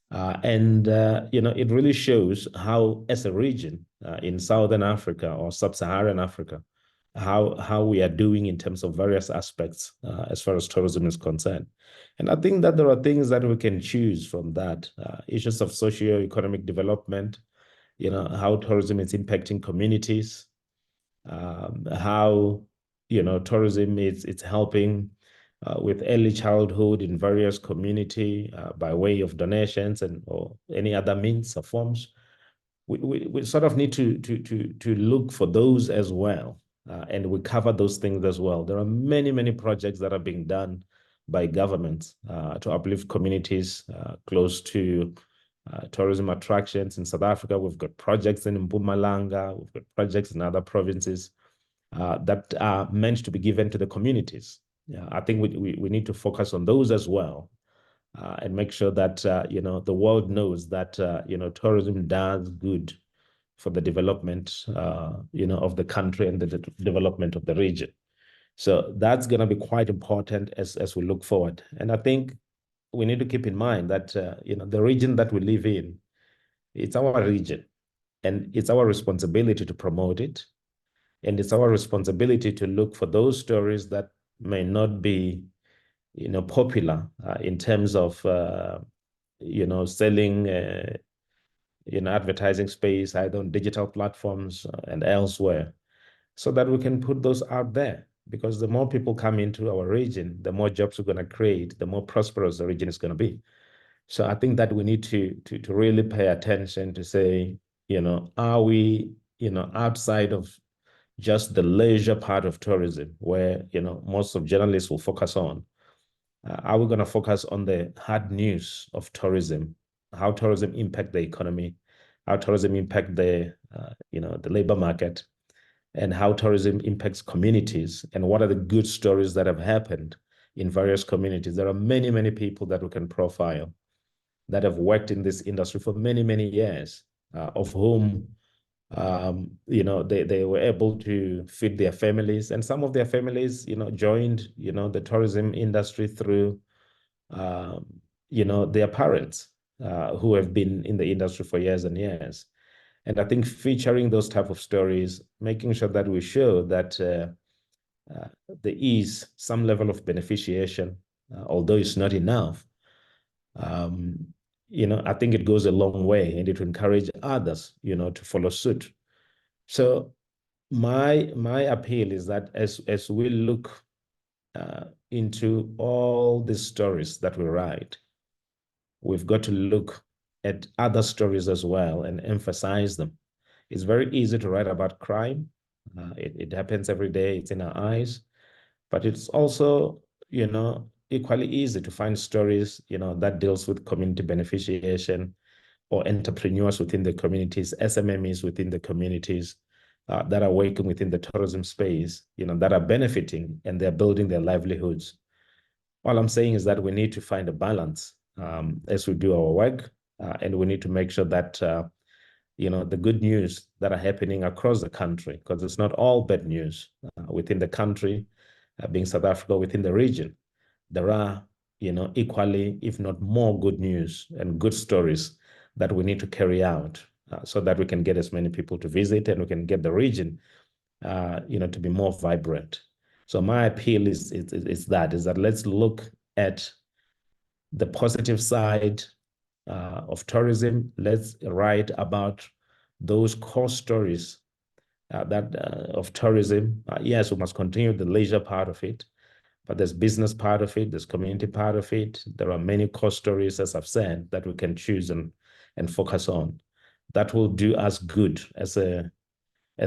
C: And it really shows how, as a region in Southern Africa or Sub-Saharan Africa, how we are doing in terms of various aspects as far as tourism is concerned. And I think that there are things that we can choose from that. Issues of socio-economic development, how tourism is impacting communities, how, tourism it's helping with early childhood in various community by way of donations or any other means or forms. We sort of need to look for those as well. And we cover those things as well. There are many, many projects that are being done by governments to uplift communities close to tourism attractions. In South Africa, we've got projects in Mpumalanga, we've got projects in other provinces that are meant to be given to the communities. I think we need to focus on those as well. And make sure that the world knows that tourism does good for the development of the country and the development of the region. So that's going to be quite important as we look forward. And I think we need to keep in mind that the region that we live in, it's our region, and it's our responsibility to promote it, and it's our responsibility to look for those stories that may not be popular in terms of selling advertising space either on digital platforms and elsewhere, so that we can put those out there. Because the more people come into our region, the more jobs we're going to create, the more prosperous the region is going to be. So I think that we need to really pay attention to say, are we outside of just the leisure part of tourism, where most of journalists will focus on? Are we going to focus on the hard news of tourism, how tourism impact the economy, how tourism impact the labor market, and how tourism impacts communities, and what are the good stories that have happened in various communities? There are many, many people that we can profile that have worked in this industry for many, many years, of whom they were able to feed their families, and some of their families joined the tourism industry through their parents who have been in the industry for years and years. And I think featuring those type of stories, making sure that we show that there is some level of beneficiation, although it's not enough. I think it goes a long way, and it will encourage others, to follow suit. So my appeal is that as we look into all these stories that we write, we've got to look at other stories as well and emphasize them. It's very easy to write about crime. It happens every day. It's in our eyes. But it's also, equally easy to find stories, that deals with community beneficiation, or entrepreneurs within the communities, SMMEs within the communities that are working within the tourism space, that are benefiting and they're building their livelihoods. All I'm saying is that we need to find a balance as we do our work, and we need to make sure that the good news that are happening across the country, because it's not all bad news within the country, being South Africa, within the region, there are equally, if not more, good news and good stories that we need to carry out so that we can get as many people to visit, and we can get the region to be more vibrant. So my appeal is that let's look at the positive side of tourism. Let's write about those core stories of tourism. Yes, we must continue the leisure part of it, but there's business part of it, there's community part of it. There are many core stories, as I've said, that we can choose and focus on. That will do us good as a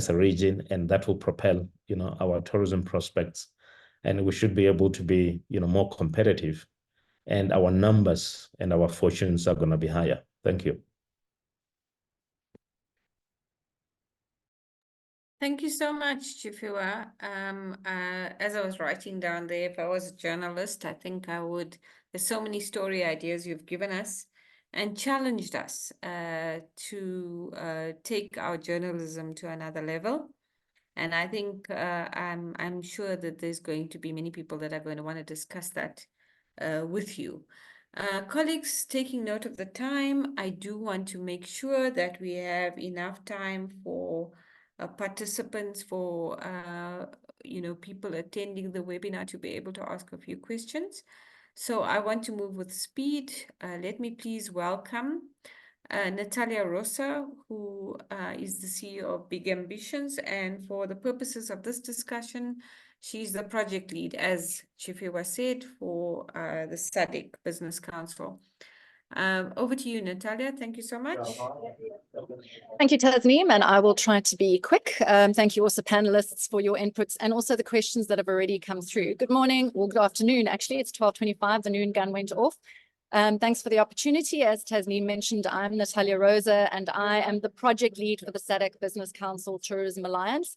C: region, and that will propel our tourism prospects, and we should be able to be more competitive, and our numbers and our fortunes are going to be higher. Thank you.
B: Thank you so much, Chifiwa. As I was writing down there, if I was a journalist, I think I would, there's so many story ideas you've given us and challenged us to take our journalism to another level. And I think I'm sure that there's going to be many people that are going to want to discuss that with you. Colleagues, taking note of the time, I do want to make sure that we have enough time for participants, for people attending the webinar to be able to ask a few questions. So I want to move with speed. Let me please welcome Natalia Rosa, who is the CEO of Big Ambitions. And for the purposes of this discussion, she's the project lead, as Chifewa said, for the Sadc Business Council. Over to you, Natalia. Thank you so much.
E: Thank you, Tasneem, and I will try to be quick. Thank you also panelists for your inputs and also the questions that have already come through. Good morning, or good afternoon, actually. It's 12:25, the noon gun went off. Thanks for the opportunity. As Tasneem mentioned, I'm Natalia Rosa, and I am the project lead for the Sadc Business Council Tourism Alliance.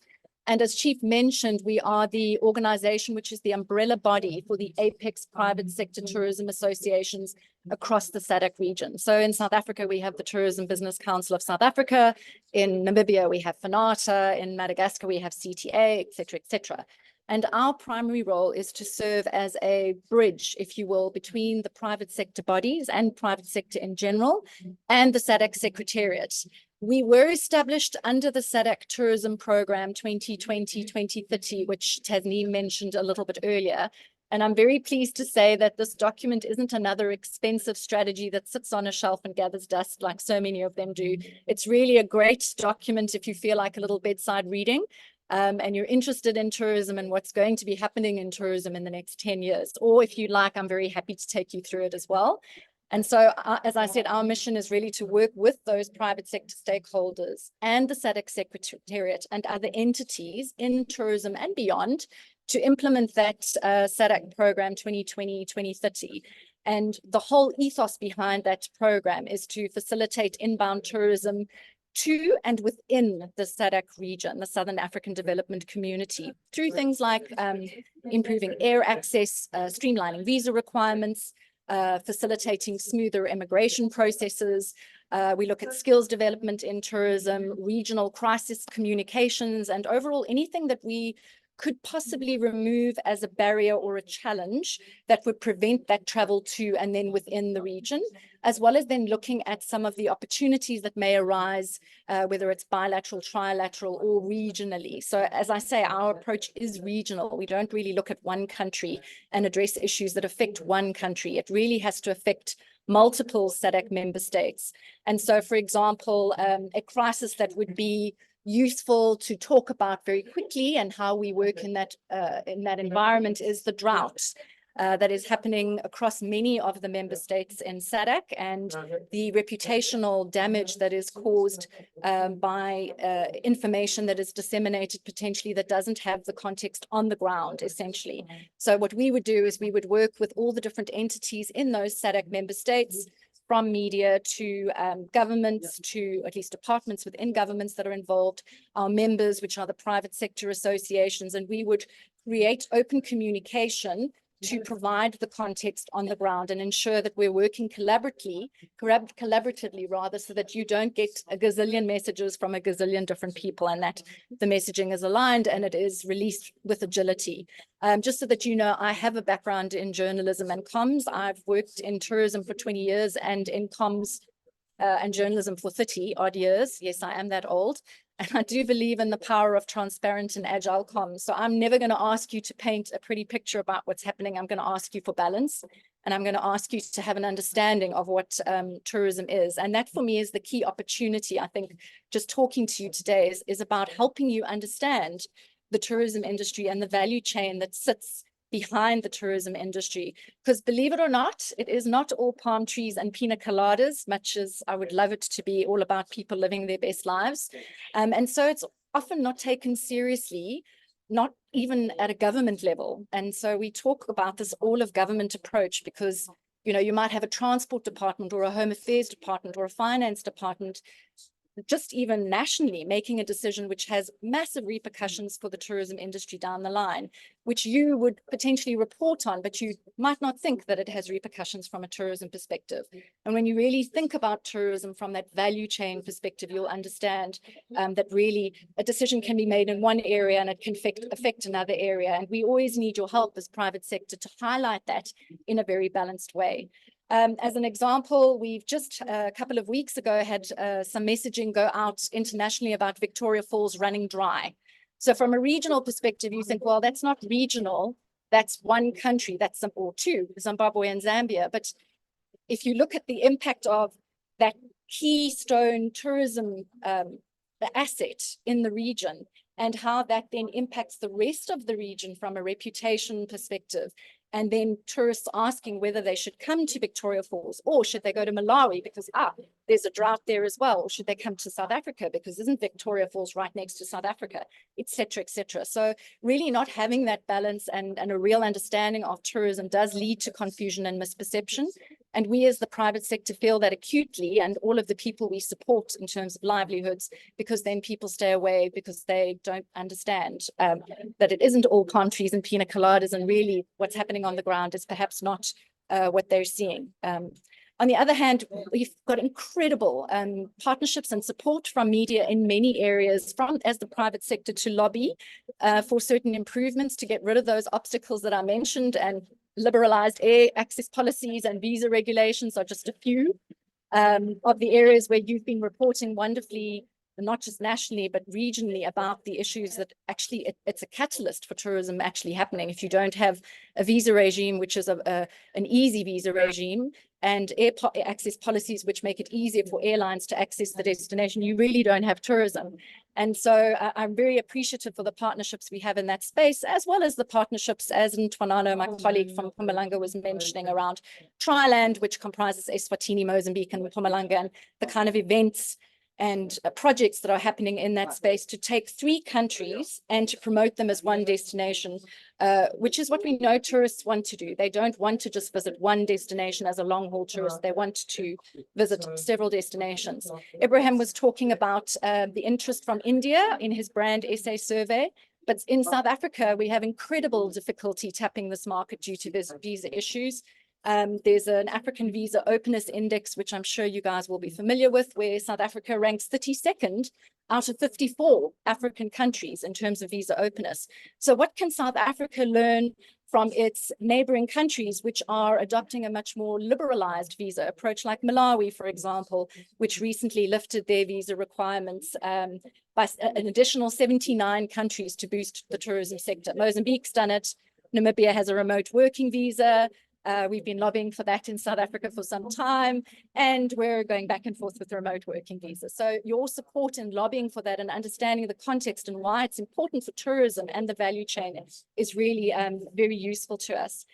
E: And as Chief mentioned, we are the organization which is the umbrella body for the apex private sector tourism associations across the Sadc region. So in South Africa, we have the Tourism Business Council of South Africa. In Namibia, we have FNATA. In Madagascar, we have CTA, et cetera, et cetera. And our primary role is to serve as a bridge, if you will, between the private sector bodies and private sector in general and the Sadc Secretariat. We were established under the Sadc Tourism Program 2020-2030, which Tasneem mentioned a little bit earlier. And I'm very pleased to say that this document isn't another expensive strategy that sits on a shelf and gathers dust like so many of them do. It's really a great document if you feel like a little bedside reading. And you're interested in tourism and what's going to be happening in tourism in the next 10 years. Or if you like, I'm very happy to take you through it as well. And so, as I said, our mission is really to work with those private sector stakeholders and the Sadc Secretariat and other entities in tourism and beyond to implement that Sadc program 2020-2030. And the whole ethos behind that program is to facilitate inbound tourism to and within the Sadc region, the Southern African Development Community, through things like improving air access, streamlining visa requirements, facilitating smoother immigration processes. We look at skills development in tourism, regional crisis communications, and overall anything that we could possibly remove as a barrier or a challenge that would prevent that travel to and then within the region, as well as then looking at some of the opportunities that may arise, whether it's bilateral, trilateral, or regionally. So as I say, our approach is regional. We don't really look at one country and address issues that affect one country. It really has to affect multiple Sadc member states. And so, for example, a crisis that would be useful to talk about very quickly and how we work in that environment is the drought that is happening across many of the member states in Sadc, and the reputational damage that is caused by information that is disseminated potentially that doesn't have the context on the ground, essentially. So what we would do is we would work with all the different entities in those Sadc member states, from media to governments, to at least departments within governments that are involved, our members, which are the private sector associations, and we would create open communication to provide the context on the ground and ensure that we're working collaboratively rather, so that you don't get a gazillion messages from a gazillion different people, and that the messaging is aligned and it is released with agility. Just so that you know, I have a background in journalism and comms. I've worked in tourism for 20 years and in comms and journalism for 30 odd years. Yes, I am that old. And I do believe in the power of transparent and agile comms. So I'm never going to ask you to paint a pretty picture about what's happening. I'm going to ask you for balance, and I'm going to ask you to have an understanding of what tourism is. And that for me is the key opportunity. I think just talking to you today is about helping you understand the tourism industry and the value chain that sits behind the tourism industry. Because believe it or not, it is not all palm trees and pina coladas, much as I would love it to be all about people living their best lives. And so it's often not taken seriously, not even at a government level. And so we talk about this all of government approach because, you know, you might have a transport department or a home affairs department or a finance department, just even nationally making a decision which has massive repercussions for the tourism industry down the line, which you would potentially report on, but you might not think that it has repercussions from a tourism perspective. And when you really think about tourism from that value chain perspective, you'll understand that really a decision can be made in one area and it can affect another area. And we always need your help as private sector to highlight that in a very balanced way. As an example, we've just a couple of weeks ago had some messaging go out internationally about Victoria Falls running dry. So from a regional perspective, you think, well, that's not regional. That's one country, that's or two, Zimbabwe and Zambia. But if you look at the impact of that keystone tourism the asset in the region and how that then impacts the rest of the region from a reputation perspective, and then tourists asking whether they should come to Victoria Falls or should they go to Malawi because there's a drought there as well, or should they come to South Africa because isn't Victoria Falls right next to South Africa, etc., etc. So really not having that balance and a real understanding of tourism does lead to confusion and misperception. And we as the private sector feel that acutely, and all of the people we support in terms of livelihoods, because then people stay away because they don't understand that it isn't all palm trees and pina coladas, and really what's happening on the ground is perhaps not what they're seeing. On the other hand, we've got incredible partnerships and support from media in many areas, as the private sector to lobby for certain improvements to get rid of those obstacles that I mentioned, and liberalized air access policies and visa regulations are just a few of the areas where you've been reporting wonderfully, not just nationally, but regionally, about the issues that actually it's a catalyst for tourism actually happening. If you don't have a visa regime, which is an easy visa regime, and air access policies which make it easier for airlines to access the destination, you really don't have tourism. And so I'm very appreciative for the partnerships we have in that space, as well as the partnerships, as Ntwanano, my colleague from Mpumalanga, was mentioning, around Triland, which comprises Eswatini, Mozambique, and Mpumalanga, and the kind of events and projects that are happening in that space to take 3 countries and to promote them as one destination, which is what we know tourists want to do. They don't want to just visit one destination as a long-haul tourist. They want to visit several destinations. Ibrahim was talking about the interest from India in his brand SA survey, but in South Africa, we have incredible difficulty tapping this market due to visa issues. There's an African Visa Openness Index, which I'm sure you guys will be familiar with, where South Africa ranks 32nd out of 54 African countries in terms of visa openness. So what can South Africa learn from its neighboring countries, which are adopting a much more liberalized visa approach, like Malawi, for example, which recently lifted their visa requirements by an additional 79 countries to boost the tourism sector. Mozambique's done it. Namibia has a remote working visa. We've been lobbying for that in South Africa for some time, and we're going back and forth with the remote working visa. So your support in lobbying for that and understanding the context and why it's important for tourism and the value chain is really very useful to us.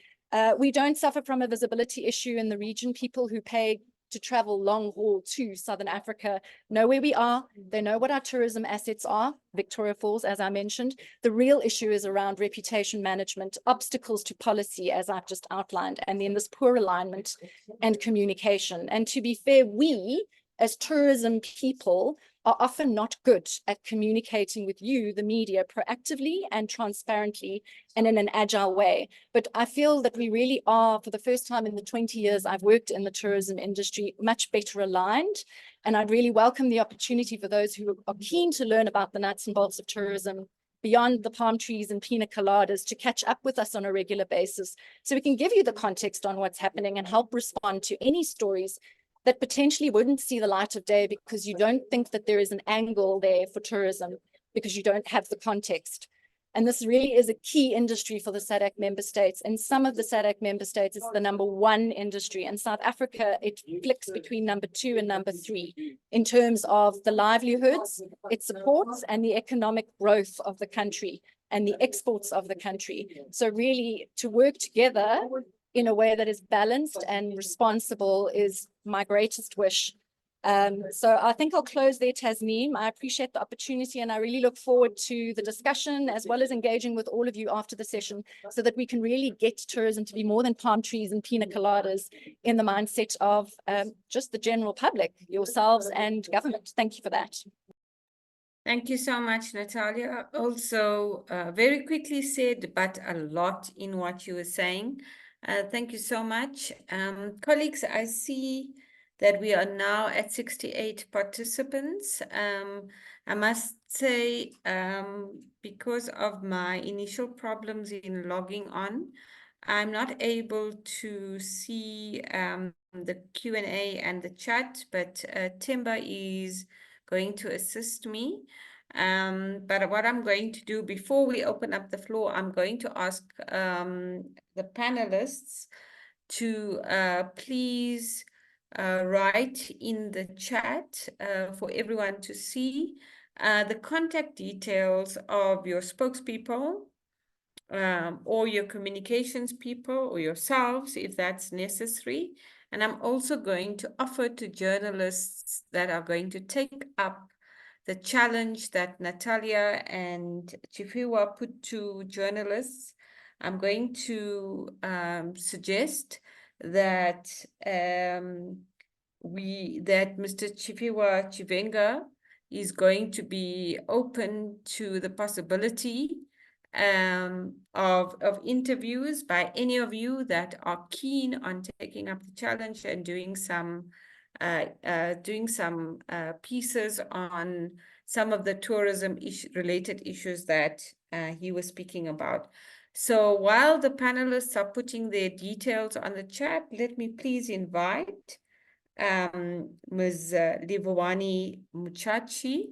E: We don't suffer from a visibility issue in the region. People who pay to travel long haul to Southern Africa know where we are. They know what our tourism assets are, Victoria Falls, as I mentioned. The real issue is around reputation management, obstacles to policy, as I've just outlined, and then this poor alignment and communication. And to be fair, we as tourism people are often not good at communicating with you, the media, proactively and transparently and in an agile way. But I feel that we really are, for the first time in the 20 years I've worked in the tourism industry, much better aligned. And I'd really welcome the opportunity for those who are keen to learn about the nuts and bolts of tourism beyond the palm trees and pina coladas to catch up with us on a regular basis, so we can give you the context on what's happening and help respond to any stories that potentially wouldn't see the light of day because you don't think that there is an angle there for tourism because you don't have the context. And this really is a key industry for the Sadc member states. And some of the Sadc member states, it's the #1 industry. In South Africa, it flicks between #2 and #3 in terms of the livelihoods it supports and the economic growth of the country and the exports of the country. So really, to work together in a way that is balanced and responsible is my greatest wish. So I think I'll close there, Tasneem. I appreciate the opportunity and I really look forward to the discussion as well as engaging with all of you after the session so that we can really get tourism to be more than palm trees and pina coladas in the mindset of just the general public, yourselves and government. Thank you for that.
B: Thank you so much, Natalia. Also, very quickly said, but a lot in what you were saying. Thank you so much. Colleagues, I see that we are now at 68 participants. I must say, because of my initial problems in logging on, I'm not able to see the Q&A and the chat, but Timber is going to assist me. But what I'm going to do before we open up the floor, I'm going to ask the panelists to please write in the chat for everyone to see the contact details of your spokespeople, or your communications people, or yourselves, if that's necessary. And I'm also going to offer to journalists that are going to take up the challenge that Natalia and Chifiwa put to journalists. I'm going to suggest that Mr. Chifiwa Chivenga is going to be open to the possibility of interviews by any of you that are keen on taking up the challenge and doing some pieces on some of the tourism related issues that he was speaking about. So while the panelists are putting their details on the chat, let me please invite Ms. Livowani Muchachi,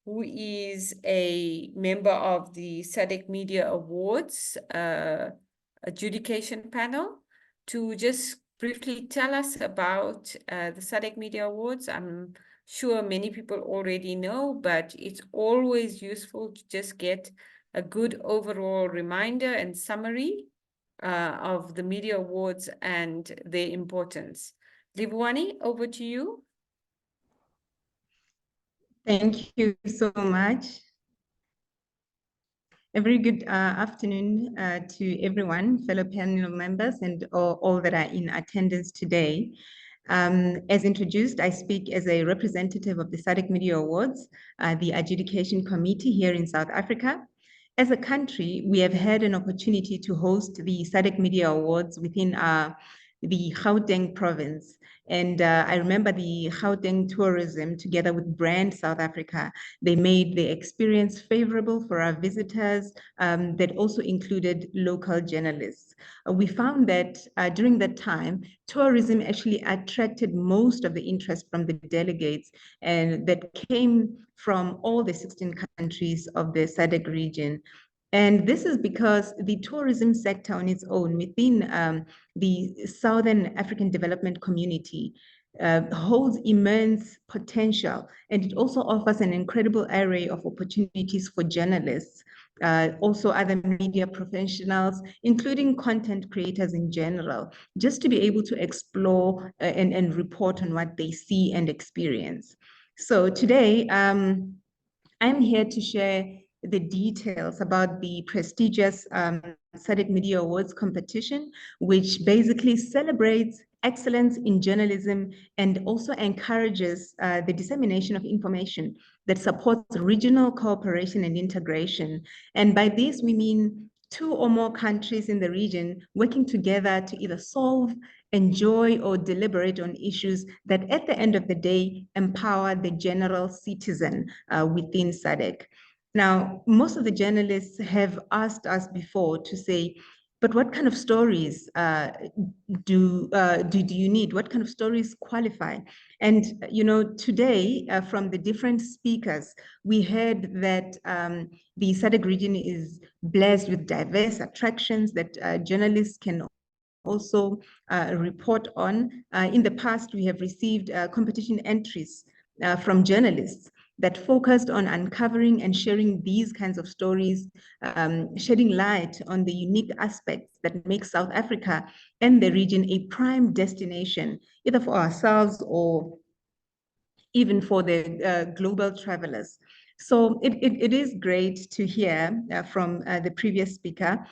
B: who is a member of the Sadc Media Awards adjudication panel, to just briefly tell us about the Sadc Media Awards. I'm sure many people already know, but it's always useful to just get a good overall reminder and summary of the Media Awards and their importance. Livowani, over to you.
F: Thank you so much. A very good afternoon to everyone, fellow panel members, and all that are in attendance today. As introduced, I speak as a representative of the Sadc Media Awards, the adjudication committee here in South Africa. As a country, we have had an opportunity to host the Sadc Media Awards within the Gauteng province. And I remember the Gauteng tourism, together with Brand South Africa, they made the experience favorable for our visitors that also included local journalists. We found that during that time, tourism actually attracted most of the interest from the delegates, and that came from all the 16 countries of the Sadc region. And this is because the tourism sector on its own within the Southern African Development Community holds immense potential, and it also offers an incredible array of opportunities for journalists, also other media professionals, including content creators in general, just to be able to explore and report on what they see and experience. So today, I'm here to share the details about the prestigious Sadc Media Awards competition, which basically celebrates excellence in journalism and also encourages the dissemination of information that supports regional cooperation and integration. And by this, we mean 2 or more countries in the region working together to either solve, enjoy, or deliberate on issues that at the end of the day empower the general citizen within Sadc. Now, most of the journalists have asked us before to say, but what kind of stories do you need? What kind of stories qualify? And today, from the different speakers, we heard that the Sadc region is blessed with diverse attractions that journalists can also report on. In the past, we have received competition entries from journalists that focused on uncovering and sharing these kinds of stories, shedding light on the unique aspects that make South Africa and the region a prime destination, either for ourselves or even for the global travelers. So it is great to hear from the previous speaker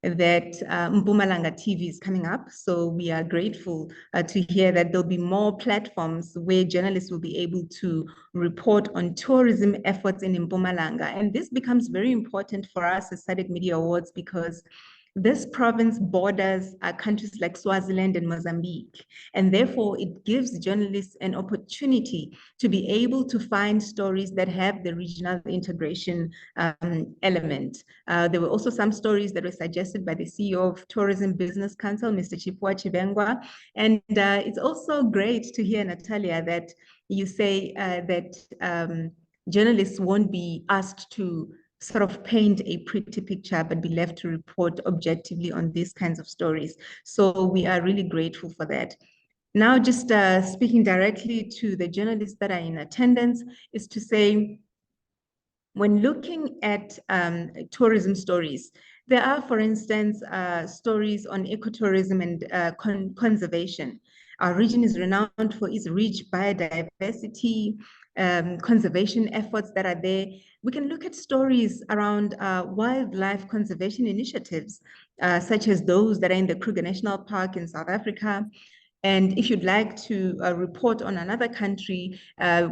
F: that Mpumalanga TV is coming up. So we are grateful to hear that there'll be more platforms where journalists will be able to report on tourism efforts in Mpumalanga. And this becomes very important for us as Sadc Media Awards, because this province borders countries like Swaziland and Mozambique, and therefore it gives journalists an opportunity to be able to find stories that have the regional integration element. There were also some stories that were suggested by the CEO of Tourism Business Council, Mr. Chipua Chibengwa, and it's also great to hear, Natalia, that you say that journalists won't be asked to sort of paint a pretty picture, but be left to report objectively on these kinds of stories. So we are really grateful for that. Now, just speaking directly to the journalists that are in attendance, is to say, when looking at tourism stories, there are, for instance, stories on ecotourism and conservation. Our region is renowned for its rich biodiversity, conservation efforts that are there. We can look at stories around wildlife conservation initiatives, such as those that are in the Kruger National Park in South Africa. And if you'd like to report on another country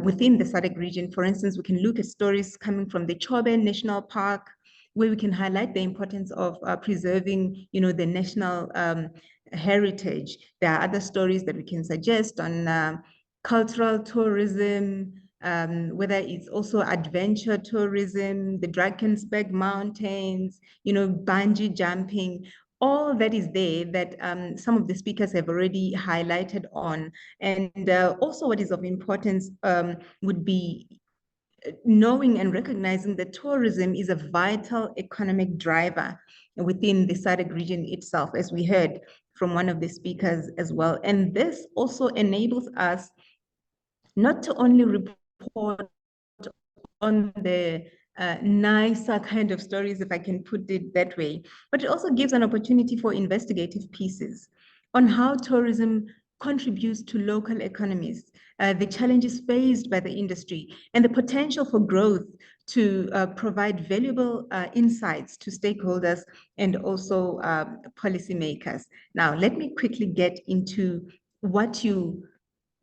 F: within the Sadc region, for instance, we can look at stories coming from the Chobe National Park, where we can highlight the importance of preserving, the national heritage. There are other stories that we can suggest on cultural tourism, whether it's also adventure tourism, the Drakensberg Mountains, bungee jumping. All that is there that some of the speakers have already highlighted on. And also what is of importance would be knowing and recognizing that tourism is a vital economic driver within the Sadc region itself, as we heard from one of the speakers as well. And this also enables us not to only report on the nicer kind of stories, if I can put it that way, but it also gives an opportunity for investigative pieces on how tourism contributes to local economies, the challenges faced by the industry, and the potential for growth to provide valuable insights to stakeholders and also policymakers. Now, let me quickly get into what you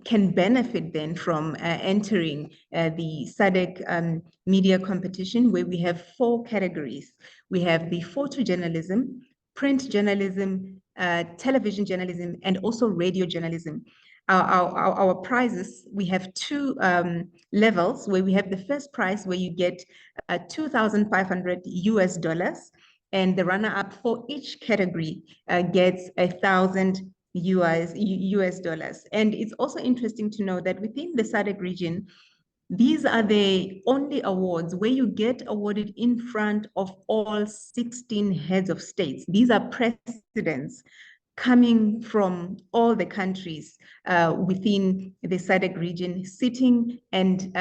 F: can benefit then from entering the Sadc media competition, where we have 4 categories. We have the photojournalism, print journalism, television journalism, and also radio journalism. Our prizes, we have 2 levels, where we have the first prize where you get $2,500 and the runner-up for each category gets $1,000 US dollars. And it's also interesting to know that within the Sadc region, these are the only awards where you get awarded in front of all 16 heads of states. These are presidents coming from all the countries within the Sadc region, sitting and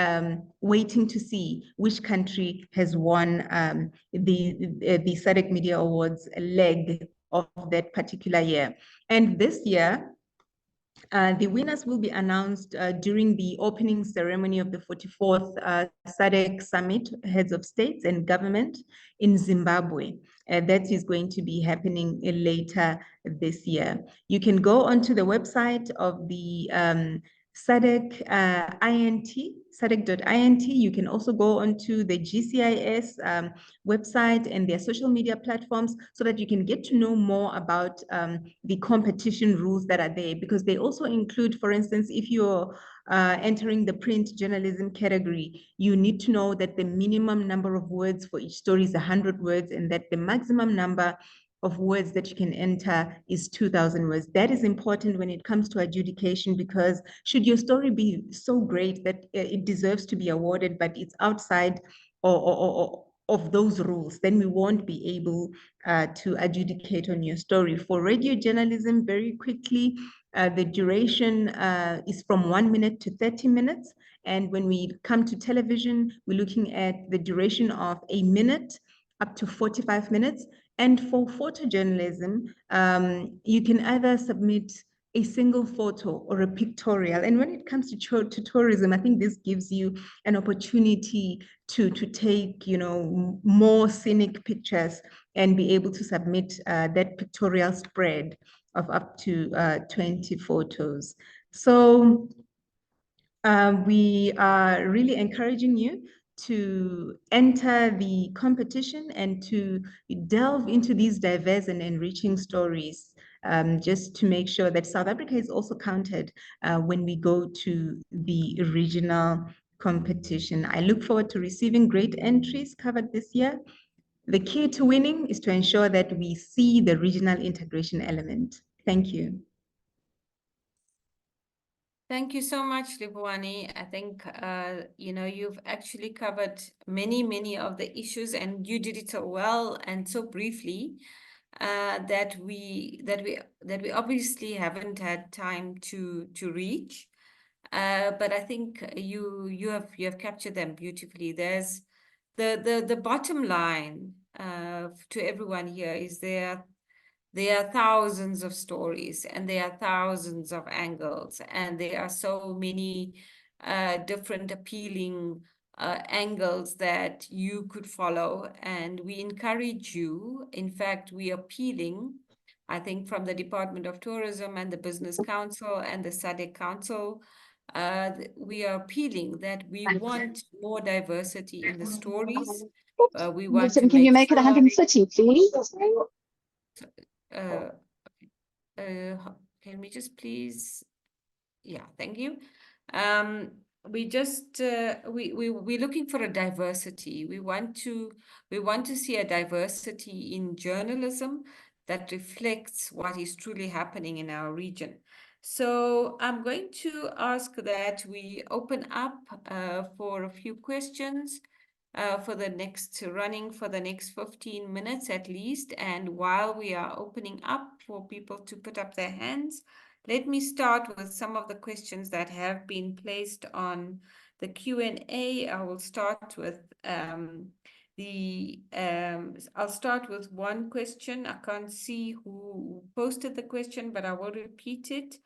F: waiting to see which country has won the Sadc Media Awards leg of that particular year. And this year, the winners will be announced during the opening ceremony of the 44th Sadc Summit Heads of States and Government in Zimbabwe. That is going to be happening later this year. You can go onto the website of the Sadc INT, sadc.int. You can also go onto the GCIS website and their social media platforms so that you can get to know more about the competition rules that are there, because they also include, for instance, if you're entering the print journalism category, you need to know that the minimum number of words for each story is 100 words, and that the maximum number of words that you can enter is 2,000 words. That is important when it comes to adjudication, because should your story be so great that it deserves to be awarded, but it's outside of those rules, then we won't be able to adjudicate on your story. For radio journalism, very quickly, the duration is from 1 minute to 30 minutes. And when we come to television, we're looking at the duration of 1 minute up to 45 minutes. And for photojournalism, you can either submit a single photo or a pictorial. And when it comes to tourism, I think this gives you an opportunity to take, more scenic pictures and be able to submit that pictorial spread of up to 20 photos. So we are really encouraging you to enter the competition and to delve into these diverse and enriching stories, just to make sure that South Africa is also counted when we go to the regional competition. I look forward to receiving great entries covered this year. The key to winning is to ensure that we see the regional integration element. Thank you.
B: Thank you so much, Lebohane. I think, you've actually covered many of the issues, and you did it so well and so briefly that we obviously haven't had time to reach. But I think you have captured them beautifully. There's the bottom line to everyone here is there are thousands of stories, and there are thousands of angles, and there are so many different appealing angles that you could follow. And we encourage you. In fact, we are appealing, I think, from the Department of Tourism and the Business Council and the Sadc Council, we are appealing that we want more diversity in the stories. We want to
E: Can you make it
B: sure
E: 130, please?
B: Can we just please? Yeah, thank you. We're looking for a diversity. We want to see a diversity in journalism that reflects what is truly happening in our region. So I'm going to ask that we open up for a few questions for the next 15 minutes at least. And while we are opening up for people to put up their hands, let me start with some of the questions that have been placed on the Q&A. I will start with I'll start with one question. I can't see who posted the question, but I will repeat it.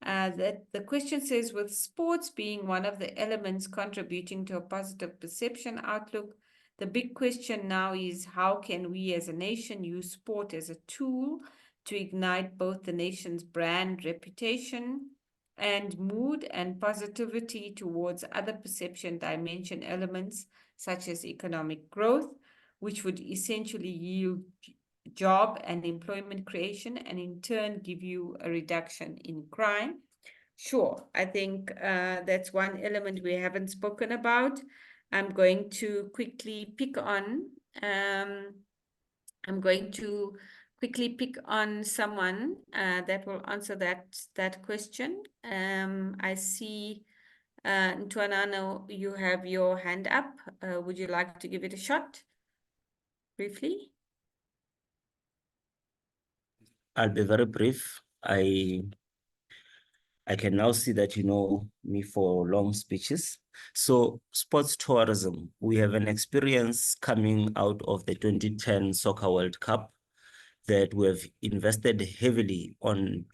B: That the question says, with sports being one of the elements contributing to a positive perception outlook, the big question now is, how can we as a nation use sport as a tool to ignite both the nation's brand reputation and mood and positivity towards other perception dimension elements such as economic growth, which would essentially yield job and employment creation, and in turn give you a reduction in crime? Sure, I think that's one element we haven't spoken about. I'm going to quickly pick on someone that will answer that question. I see Ntwanano, you have your hand up. Would you like to give it a shot briefly?
D: I'll be very brief. I can now see that you know me for long speeches. So sports tourism, we have an experience coming out of the 2010 Soccer World Cup that we have invested heavily on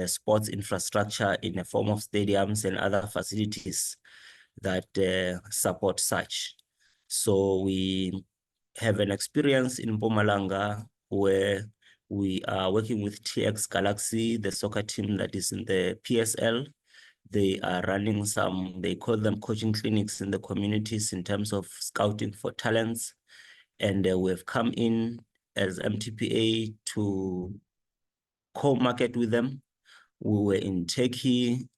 D: sports infrastructure in the form of stadiums and other facilities that support such. So we have an experience in Mpumalanga where we are working with TX Galaxy, the soccer team that is in the PSL. They are running they call them coaching clinics in the communities in terms of scouting for talents. And we've come in as MTPA to co-market with them. We were in Turkey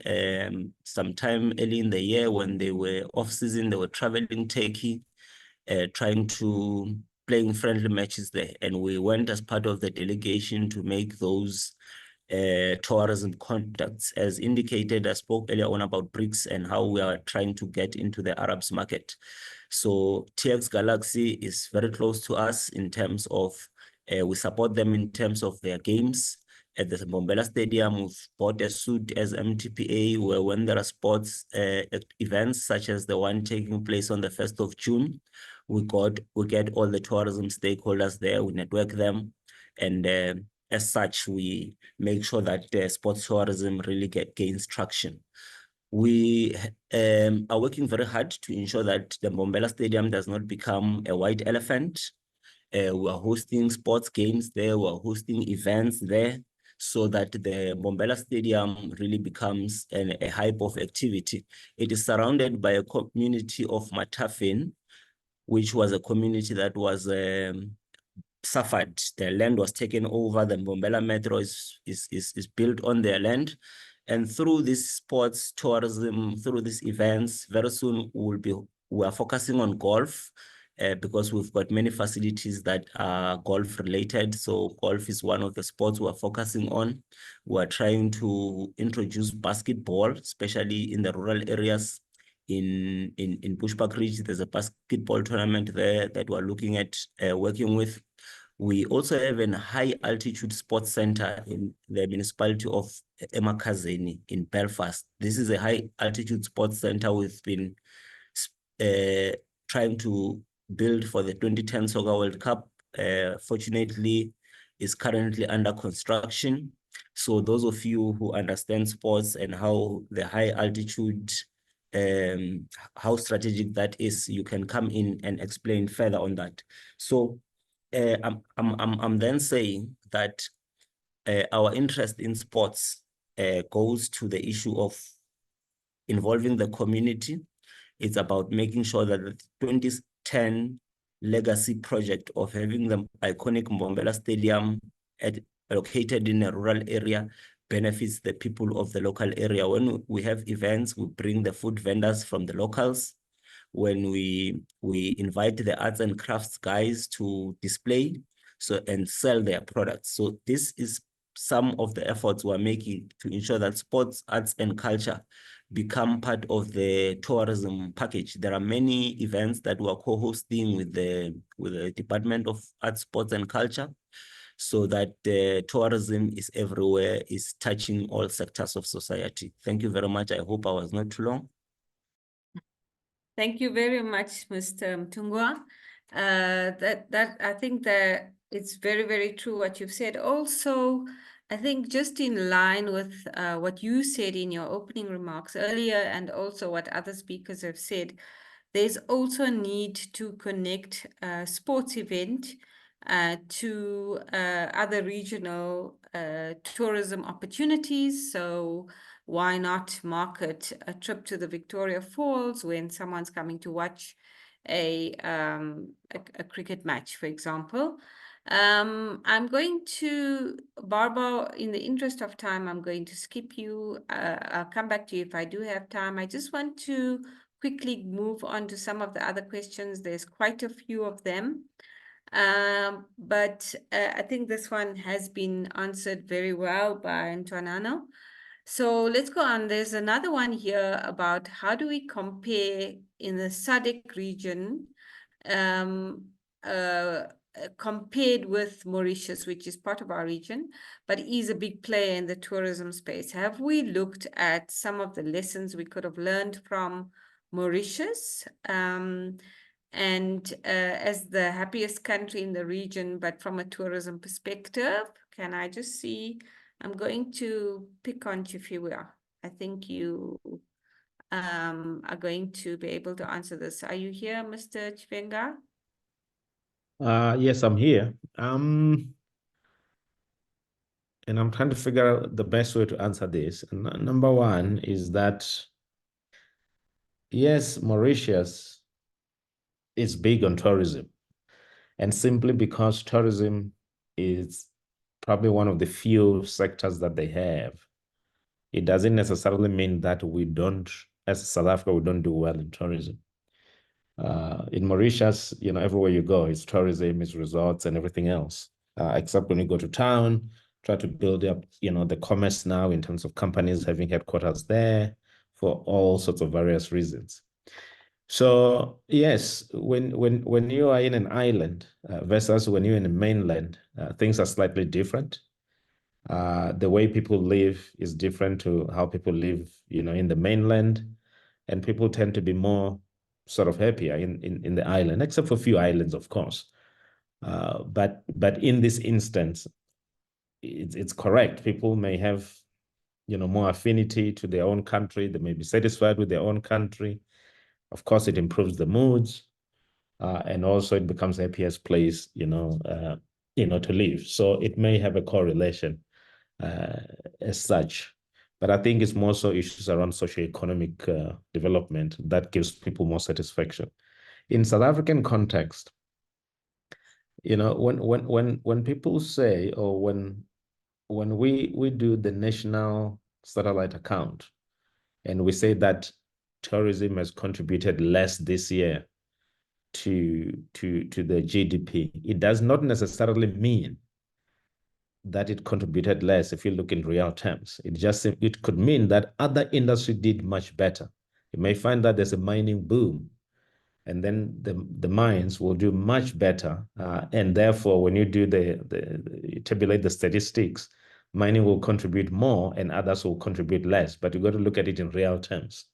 D: sometime early in the year when they were off-season. They were traveling Turkey, playing friendly matches there. And we went as part of the delegation to make those tourism contacts. As indicated, I spoke earlier on about BRICS and how we are trying to get into the Arabs market. So TX Galaxy is very close to us in terms of, we support them in terms of their games. At the Mbombela Stadium, we've bought a suit as MTPA, where when there are sports events, such as the one taking place on the 1st of June, we get all the tourism stakeholders there, we network them, and as such, we make sure that sports tourism really gains traction. We are working very hard to ensure that the Mbombela Stadium does not become a white elephant. We are hosting sports games there, we are hosting events there, so that the Mbombela Stadium really becomes a hub of activity. It is surrounded by a community of Matafin which was a community that was suffered. The land was taken over. The Mbombela Metro is built on their land. And through this sports tourism, through these events, very soon we are focusing on golf because we've got many facilities that are golf related. So golf is one of the sports we're focusing on. We're trying to introduce basketball, especially in the rural areas. In Bushbuck Ridge, there's a basketball tournament there that we're looking at working with. We also have a high altitude sports center in the municipality of Emakazeni in Belfast. This is a high altitude sports center we've been trying to build for the 2010 Soccer World Cup. Fortunately, is currently under construction. So those of you who understand sports and how the high altitude, how strategic that is, you can come in and explain further on that. So I'm then saying that our interest in sports goes to the issue of involving the community. It's about making sure that the 2010 legacy project of having the iconic Mbombela Stadium located in a rural area benefits the people of the local area. When we have events, we bring the food vendors from the locals. When we invite the arts and crafts guys to display and sell their products. So this is some of the efforts we're making to ensure that sports, arts, and culture become part of the tourism package. There are many events that we're co-hosting with the Department of Arts, Sports, and Culture, so that tourism is everywhere, is touching all sectors of society. Thank you very much. I hope I was not too long.
B: Thank you very much, Mr. Mtungwa. I think that it's very, very true what you've said. Also, I think just in line with what you said in your opening remarks earlier, and also what other speakers have said, there's also a need to connect sports event to other regional tourism opportunities. So why not market a trip to the Victoria Falls when someone's coming to watch a cricket match, for example? I'm going to, Barbara, in the interest of time, I'm going to skip you. I'll come back to you if I do have time. I just want to quickly move on to some of the other questions. There's quite a few of them. But I think this one has been answered very well by Ntwanano. So let's go on. There's another one here about how do we compare in the Sadc region compared with Mauritius, which is part of our region, but is a big player in the tourism space. Have we looked at some of the lessons we could have learned from Mauritius? And as the happiest country in the region, but from a tourism perspective, can I just see, I'm going to pick on Chifiwa. I think you are going to be able to answer this. Are you here, Mr. Chivenga?
C: Yes, I'm here. And I'm trying to figure out the best way to answer this. Number one is that, yes, Mauritius is big on tourism. And simply because tourism is probably one of the few sectors that they have, it doesn't necessarily mean that we don't, as South Africa, we don't do well in tourism. In Mauritius, you know, everywhere you go, it's tourism, it's resorts and everything else, except when you go to town, try to build up, you know, the commerce now in terms of companies having headquarters there for all sorts of various reasons. So yes, when you are in an island versus when you're in a mainland, things are slightly different. The way people live is different to how people live, you know, in the mainland, and people tend to be more sort of happier in the island, except for a few islands, of course. But in this instance, it's correct. People may have, you know, more affinity to their own country. They may be satisfied with their own country. Of course, it improves the moods, and also it becomes the happiest place, you know, to live. So it may have a correlation as such. But I think it's more so issues around socioeconomic development that gives people more satisfaction. in South African context, you know, when people say, or when we do the national satellite account, and we say that tourism has contributed less this year to the GDP, it does not necessarily mean that it contributed less if you look in real terms. It could mean that other industry did much better. You may find that there's a mining boom, and then the mines will do much better. And therefore, when you do you tabulate the statistics, mining will contribute more and others will contribute less. But you got to look at it in real terms.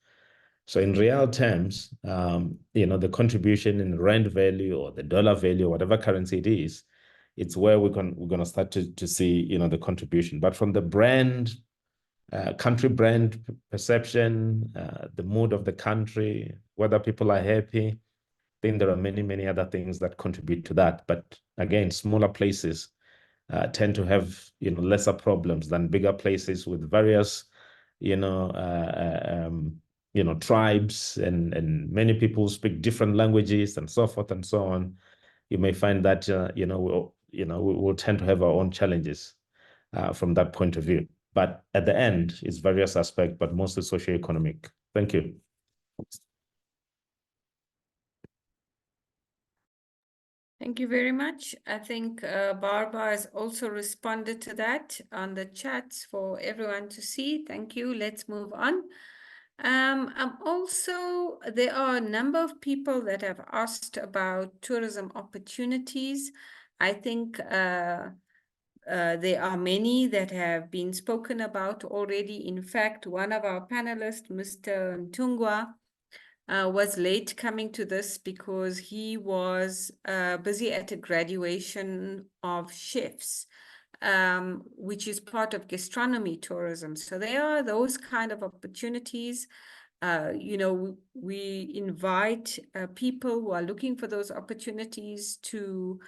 C: So in real terms, you know, the contribution in rand value or the dollar value, whatever currency it is, it's where we're going to start to see, you know, the contribution. But from the brand, country brand perception, the mood of the country, whether people are happy, I think there are many other things that contribute to that. But again, smaller places tend to have, you know, lesser problems than bigger places with various, you know, tribes and many people speak different languages and so forth and so on. You may find that we'll tend to have our own challenges from that point of view. But at the end, it's various aspects, but mostly socioeconomic. Thank you.
B: Thank you very much. I think Barbara has also responded to that on the chats for everyone to see. Thank you. Let's move on. There are a number of people that have asked about tourism opportunities. I think there are many that have been spoken about already. In fact, one of our panelists, Mr. Ntungwa, was late coming to this because he was busy at a graduation of chefs, which is part of gastronomy tourism. So there are those kind of opportunities. You know, we invite people who are looking for those opportunities to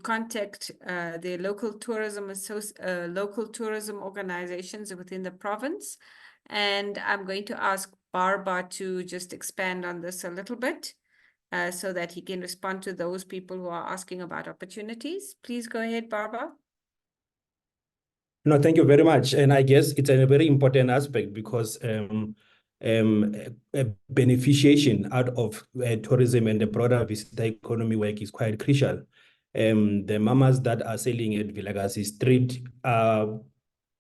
B: contact their local tourism organizations within the province. And I'm going to ask Barbara to just expand on this a little bit so that he can respond to those people who are asking about opportunities. Please go ahead, Barbara.
C: No, thank you very much. And I guess it's a very important aspect because beneficiation out of tourism and the broader visitor economy work is quite crucial. The mamas that are selling at Vilakazi Street are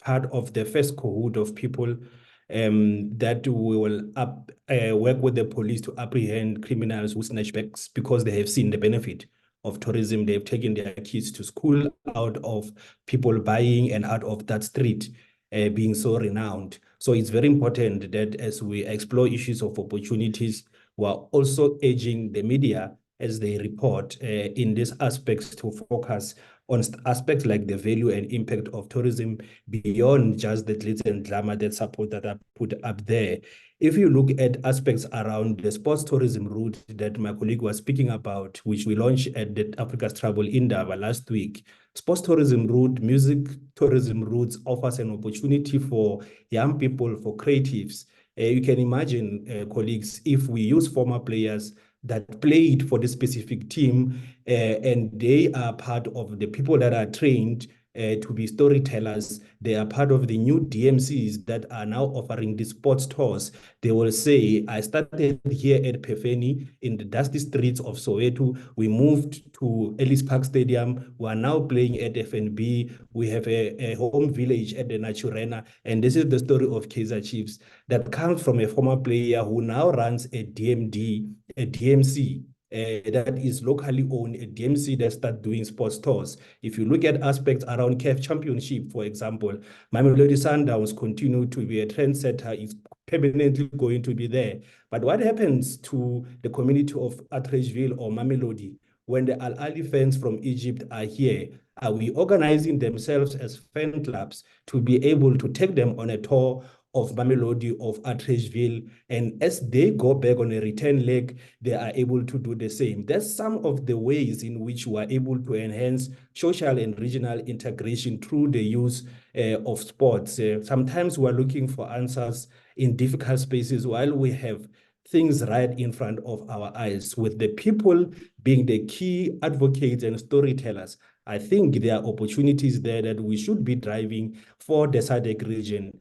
C: part of the first cohort of people that will work with the police to apprehend criminals who snatch bags because they have seen the benefit of tourism. They've taken their kids to school out of people buying and out of that street being so renowned. So it's very important that as we explore issues of opportunities, we're also urging the media as they report in these aspects to focus on aspects like the value and impact of tourism beyond just the glitz and glamour that support that are put up there. If you look at aspects around the sports tourism route that my colleague was speaking about, which we launched at the Africa's Travel Indaba last week, sports tourism route, music tourism routes offers an opportunity for young people, for creatives. You can imagine, colleagues, if we use former players that played for the specific team and they are part of the people that are trained to be storytellers. They are part of the new DMCs that are now offering the sports tours. They will say, I started here at Pefeni in the dusty streets of Soweto. We moved to Ellis Park Stadium. We are now playing at FNB. We have a home village at the Naturena. And this is the story of Kaizer Chiefs that comes from a former player who now runs a DMC. That is locally owned, a DMC that start doing sports tours. If you look at aspects around CAF Championship, for example, Mamelodi Sundowns continue to be a trendsetter, is permanently going to be there. But what happens to the community of Atteridgeville or Mamelodi when the Al Ahly fans from Egypt are here? Are we organizing themselves as fan clubs to be able to take them on a tour of Mamelodi, of Atteridgeville, and as they go back on a return leg, they are able to do the same. That's some of the ways in which we are able to enhance social and regional integration through the use of sports. Sometimes we are looking for answers in difficult spaces while we have things right in front of our eyes, with the people being the key advocates and storytellers. I think there are opportunities there that we should be driving for the Sadc region.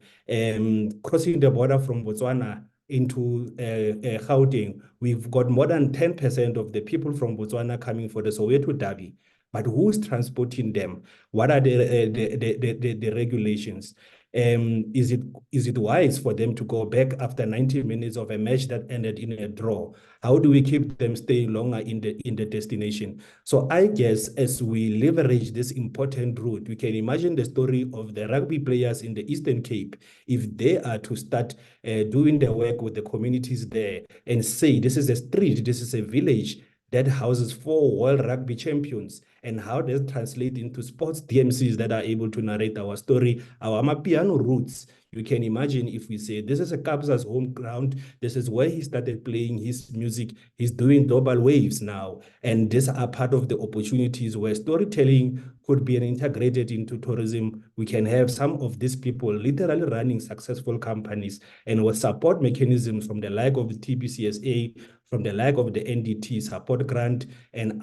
C: Crossing the border from Botswana into Gauteng, we've got more than 10% of the people from Botswana coming for the Soweto Derby. But who's transporting them? What are the regulations? Is it wise for them to go back after 90 minutes of a match that ended in a draw? How do we keep them staying longer in the destination? So I guess as we leverage this important route, we can imagine the story of the rugby players in the Eastern Cape, if they are to start doing their work with the communities there and say, this is a street, this is a village that houses 4 world rugby champions, and how does it translate into sports DMCs that are able to narrate our story, our Amapiano roots. You can imagine if we say, this is a Kabza's home ground, this is where he started playing his music, he's doing global waves now, and these are part of the opportunities where storytelling could be integrated into tourism. We can have some of these people literally running successful companies, and with support mechanisms from the like of the TBCSA, from the like of the NDT support grant, and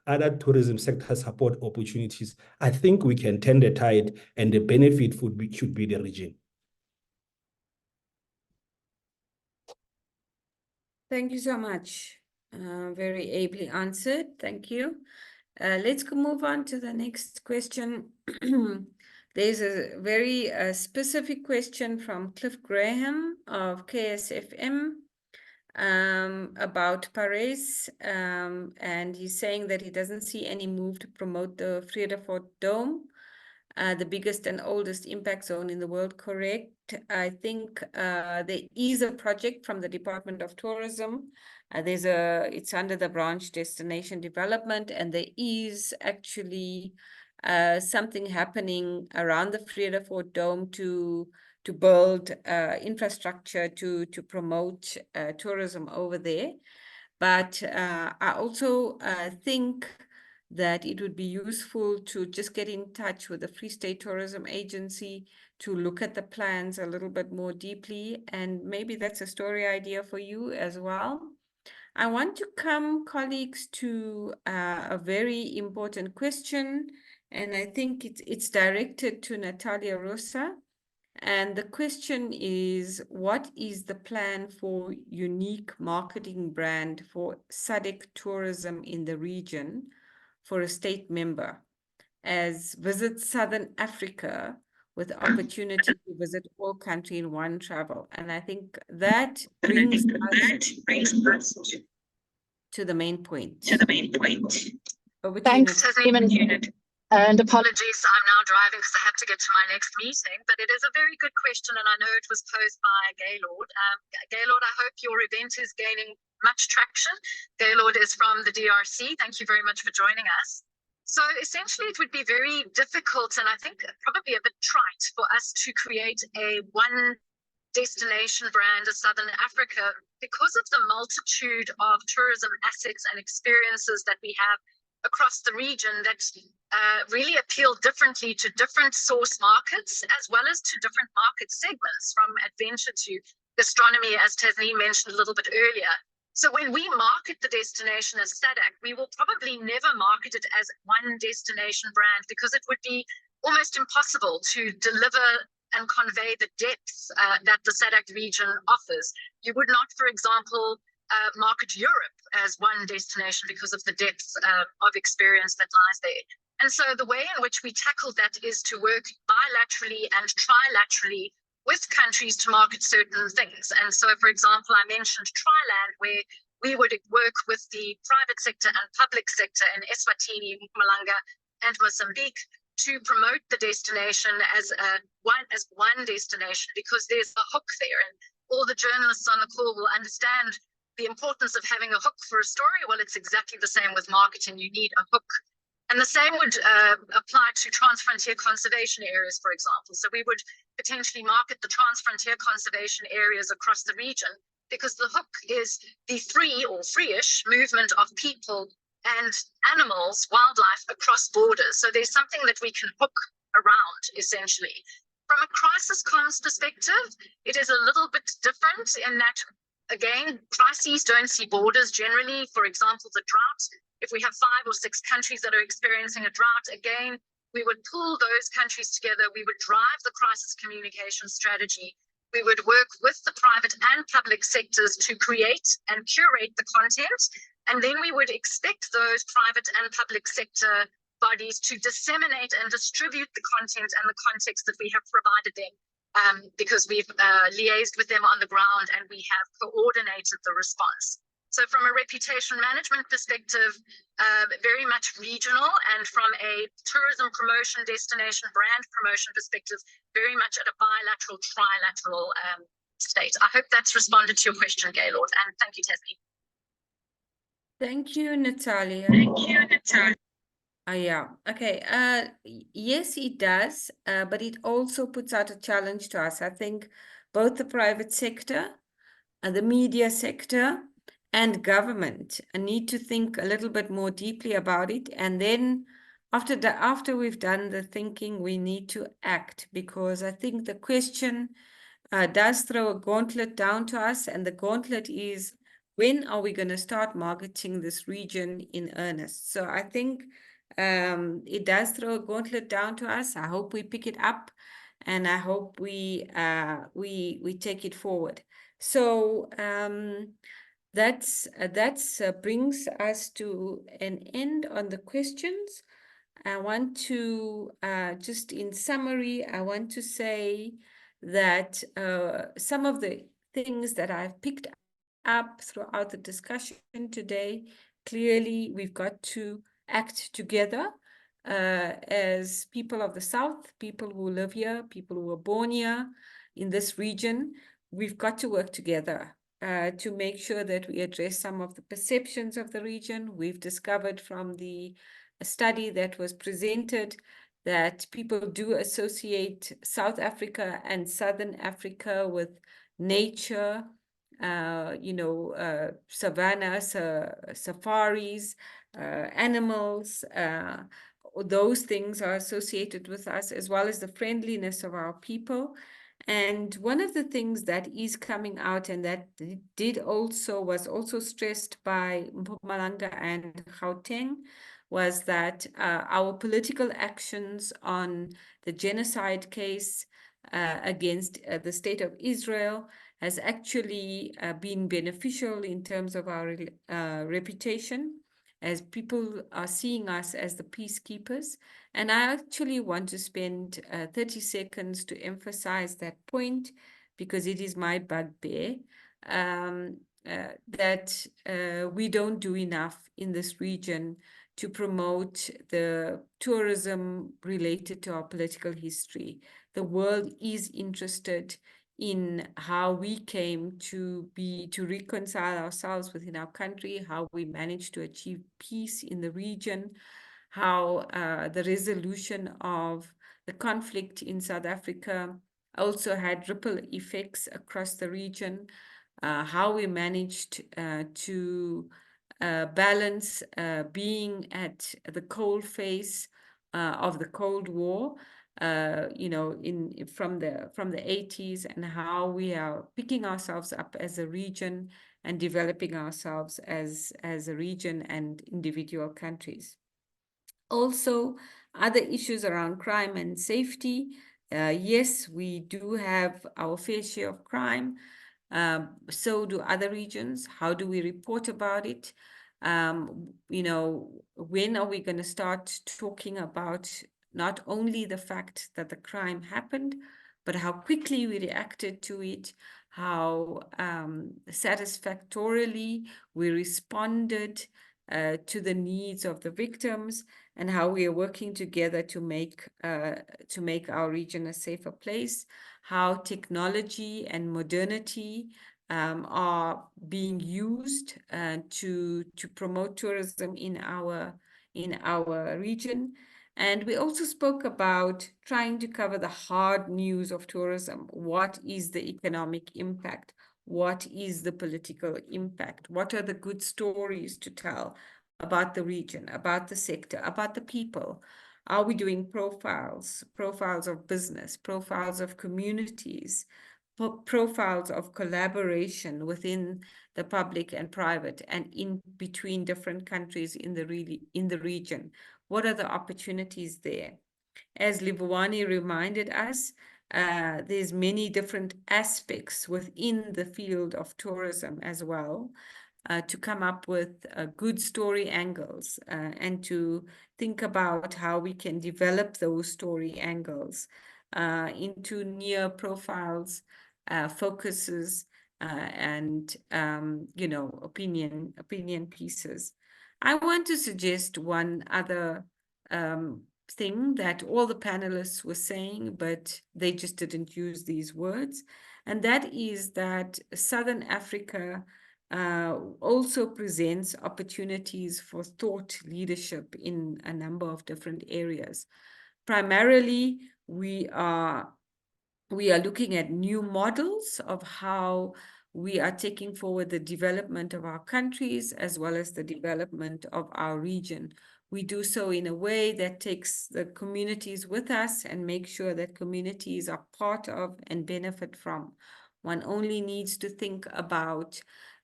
C: other tourism sector support opportunities. I think we can turn the tide, and the benefit should be the region.
B: Thank you so much. Very ably answered. Thank you. Let's move on to the next question. There's a very specific question from Cliff Graham of KSFM about Paris, and he's saying that he doesn't see any move to promote the Vredefort Dome, the biggest and oldest impact zone in the world, correct? I think there is a project from the Department of Tourism. It's under the branch Destination Development, and there is actually something happening around the Vredefort Dome to build infrastructure to promote tourism over there. But I also think that it would be useful to just get in touch with the Free State Tourism Agency to look at the plans a little bit more deeply, and maybe that's a story idea for you as well. I want to come, colleagues, to a very important question, and I think it's directed to Natalia Rosa. And the question is, what is the plan for unique marketing brand for Sadc tourism in the region for a state member, as Visit Southern Africa with the opportunity to visit all country in one travel? And I think that brings us to the main point. Over to
E: Thanks,
B: you,
E: Tasneem. And apologies, I'm now driving because I have to get to my next meeting, but it is a very good question, and I know it was posed by Gaylord. Gaylord, I hope your event is gaining much traction. Gaylord is from the DRC. Thank you very much for joining us. So essentially, it would be very difficult, and I think probably a bit trite, for us to create a one destination brand of Southern Africa because of the multitude of tourism assets and experiences that we have across the region that really appeal differently to different source markets, as well as to different market segments, from adventure to gastronomy, as Tasneem mentioned a little bit earlier. So when we market the destination as Sadc, we will probably never market it as one destination brand, because it would be almost impossible to deliver and convey the depth that the Sadc region offers. You would not, for example, market Europe as one destination because of the depth of experience that lies there. And so the way in which we tackle that is to work bilaterally and trilaterally with countries to market certain things. And so, for example, I mentioned Triland, where we would work with the private sector and public sector in Eswatini, Mpumalanga, and Mozambique to promote the destination as one destination, because there's a hook there. And all the journalists on the call will understand the importance of having a hook for a story. Well, it's exactly the same with marketing. You need a hook. And the same would apply to transfrontier conservation areas, for example. So we would potentially market the transfrontier conservation areas across the region, because the hook is the free or free-ish movement of people and animals, wildlife across borders. So there's something that we can hook around, essentially. From a crisis comms perspective, it is a little bit different in that
G: again, crises don't see borders generally. For example, the drought. If we have 5 or 6 countries that are experiencing a drought, again, we would pull those countries together. We would drive the crisis communication strategy. We would work with the private and public sectors to create and curate the content. And then we would expect those private and public sector bodies to disseminate and distribute the content and the context that we have provided them, because we've liaised with them on the ground and we have coordinated the response. So from a reputation management perspective, very much regional, and from a tourism promotion, destination brand promotion perspective, very much at a bilateral, trilateral state. I hope that's responded to your question, Gaylord, and thank you, Tasneem.
B: Thank you, Natalia.
G: Thank you, Natalia.
B: Yeah, okay. Yes, it does, but it also puts out a challenge to us. I think both the private sector, the media sector, and government need to think a little bit more deeply about it. And then after we've done the thinking, we need to act, because I think the question does throw a gauntlet down to us. And the gauntlet is, when are we going to start marketing this region in earnest? So I think it does throw a gauntlet down to us. I hope we pick it up, and I hope we take it forward. So that brings us to an end on the questions. I want to just in summary, I want to say that some of the things that I've picked up throughout the discussion today, clearly we've got to act together as people of the South, people who live here, people who were born here in this region. We've got to work together to make sure that we address some of the perceptions of the region. We've discovered from the study that was presented that people do associate South Africa and Southern Africa with nature, savanna, safaris, animals. Those things are associated with us, as well as the friendliness of our people. And one of the things that is coming out, and that was also stressed by Mpumalanga and Gauteng, was that our political actions on the genocide case against the state of Israel has actually been beneficial in terms of our reputation, as people are seeing us as the peacekeepers. And I actually want to spend 30 seconds to emphasize that point, because it is my bugbear, that we don't do enough in this region to promote the tourism related to our political history. The world is interested in how we came to reconcile ourselves within our country, how we managed to achieve peace in the region, how the resolution of the conflict in South Africa also had ripple effects across the region, how we managed to balance being at the coal face of the Cold War, from the 80s, and how we are picking ourselves up as a region and developing ourselves as a region and individual countries. Also, other issues around crime and safety. Yes, we do have our fair share of crime. So do other regions. How do we report about it? When are we going to start talking about not only the fact that the crime happened, but how quickly we reacted to it, how satisfactorily we responded to the needs of the victims, and how we are working together to make our region a safer place, how technology and modernity are being used to promote tourism in our region. And we also spoke about trying to cover the hard news of tourism. What is the economic impact? What is the political impact? What are the good stories to tell about the region, about the sector, about the people? Are we doing profiles of business, profiles of communities, profiles of collaboration within the public and private and in between different countries in the region? What are the opportunities there? As Livuani reminded us, there's many different aspects within the field of tourism as well, to come up with good story angles and to think about how we can develop those story angles into near profiles, focuses, and opinion pieces. I want to suggest one other thing that all the panelists were saying, but they just didn't use these words, and that is that Southern Africa also presents opportunities for thought leadership in a number of different areas. Primarily, we are looking at new models of how we are taking forward the development of our countries as well as the development of our region. We do so in a way that takes the communities with us and make sure that communities are part of and benefit from. One only needs to think about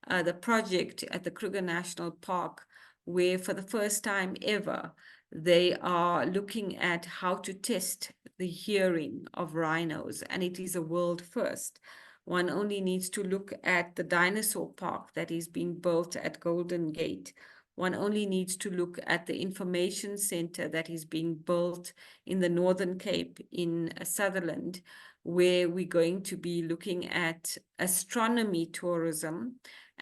B: the project at the Kruger National Park, where for the first time ever, they are looking at how to test the hearing of rhinos, and it is a world first. One only needs to look at the dinosaur park that is being built at Golden Gate. One only needs to look at the information center that is being built in the Northern Cape in Sutherland, where we're going to be looking at astronomy tourism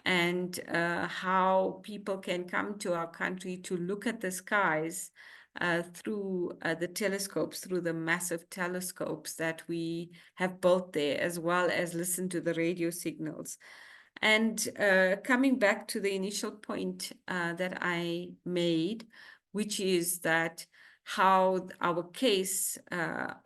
B: and how people can come to our country to look at the skies through the telescopes, through the massive telescopes that we have built there, as well as listen to the radio signals. And coming back to the initial point that I made, which is that how our case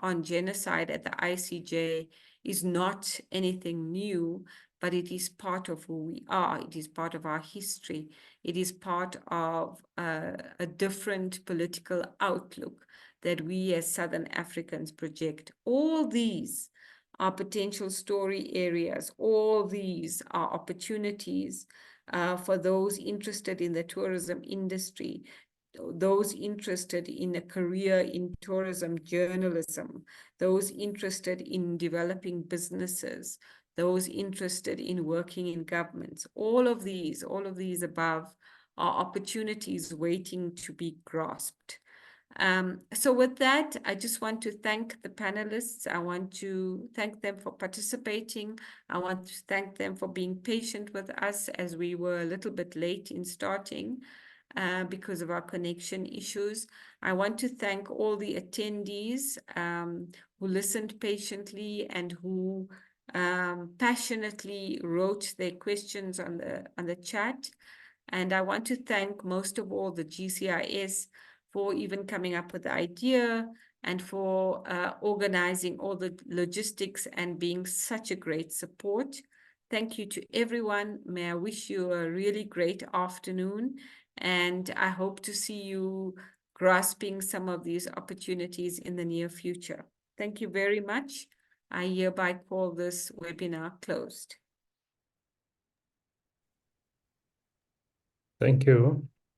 B: on genocide at the ICJ is not anything new, but it is part of who we are. It is part of our history. It is part of a different political outlook that we as Southern Africans project. All these are potential story areas. All these are opportunities for those interested in the tourism industry, those interested in a career in tourism journalism, those interested in developing businesses, those interested in working in governments. All of these above are opportunities waiting to be grasped. So with that, I just want to thank the panelists. I want to thank them for participating. I want to thank them for being patient with us as we were a little bit late in starting because of our connection issues. I want to thank all the attendees who listened patiently and who passionately wrote their questions on the chat. And I want to thank most of all the GCIS for even coming up with the idea and for organizing all the logistics and being such a great support. Thank you to everyone. May I wish you a really great afternoon, and I hope to see you grasping some of these opportunities in the near future. Thank you very much. I hereby call this webinar closed.
C: Thank you.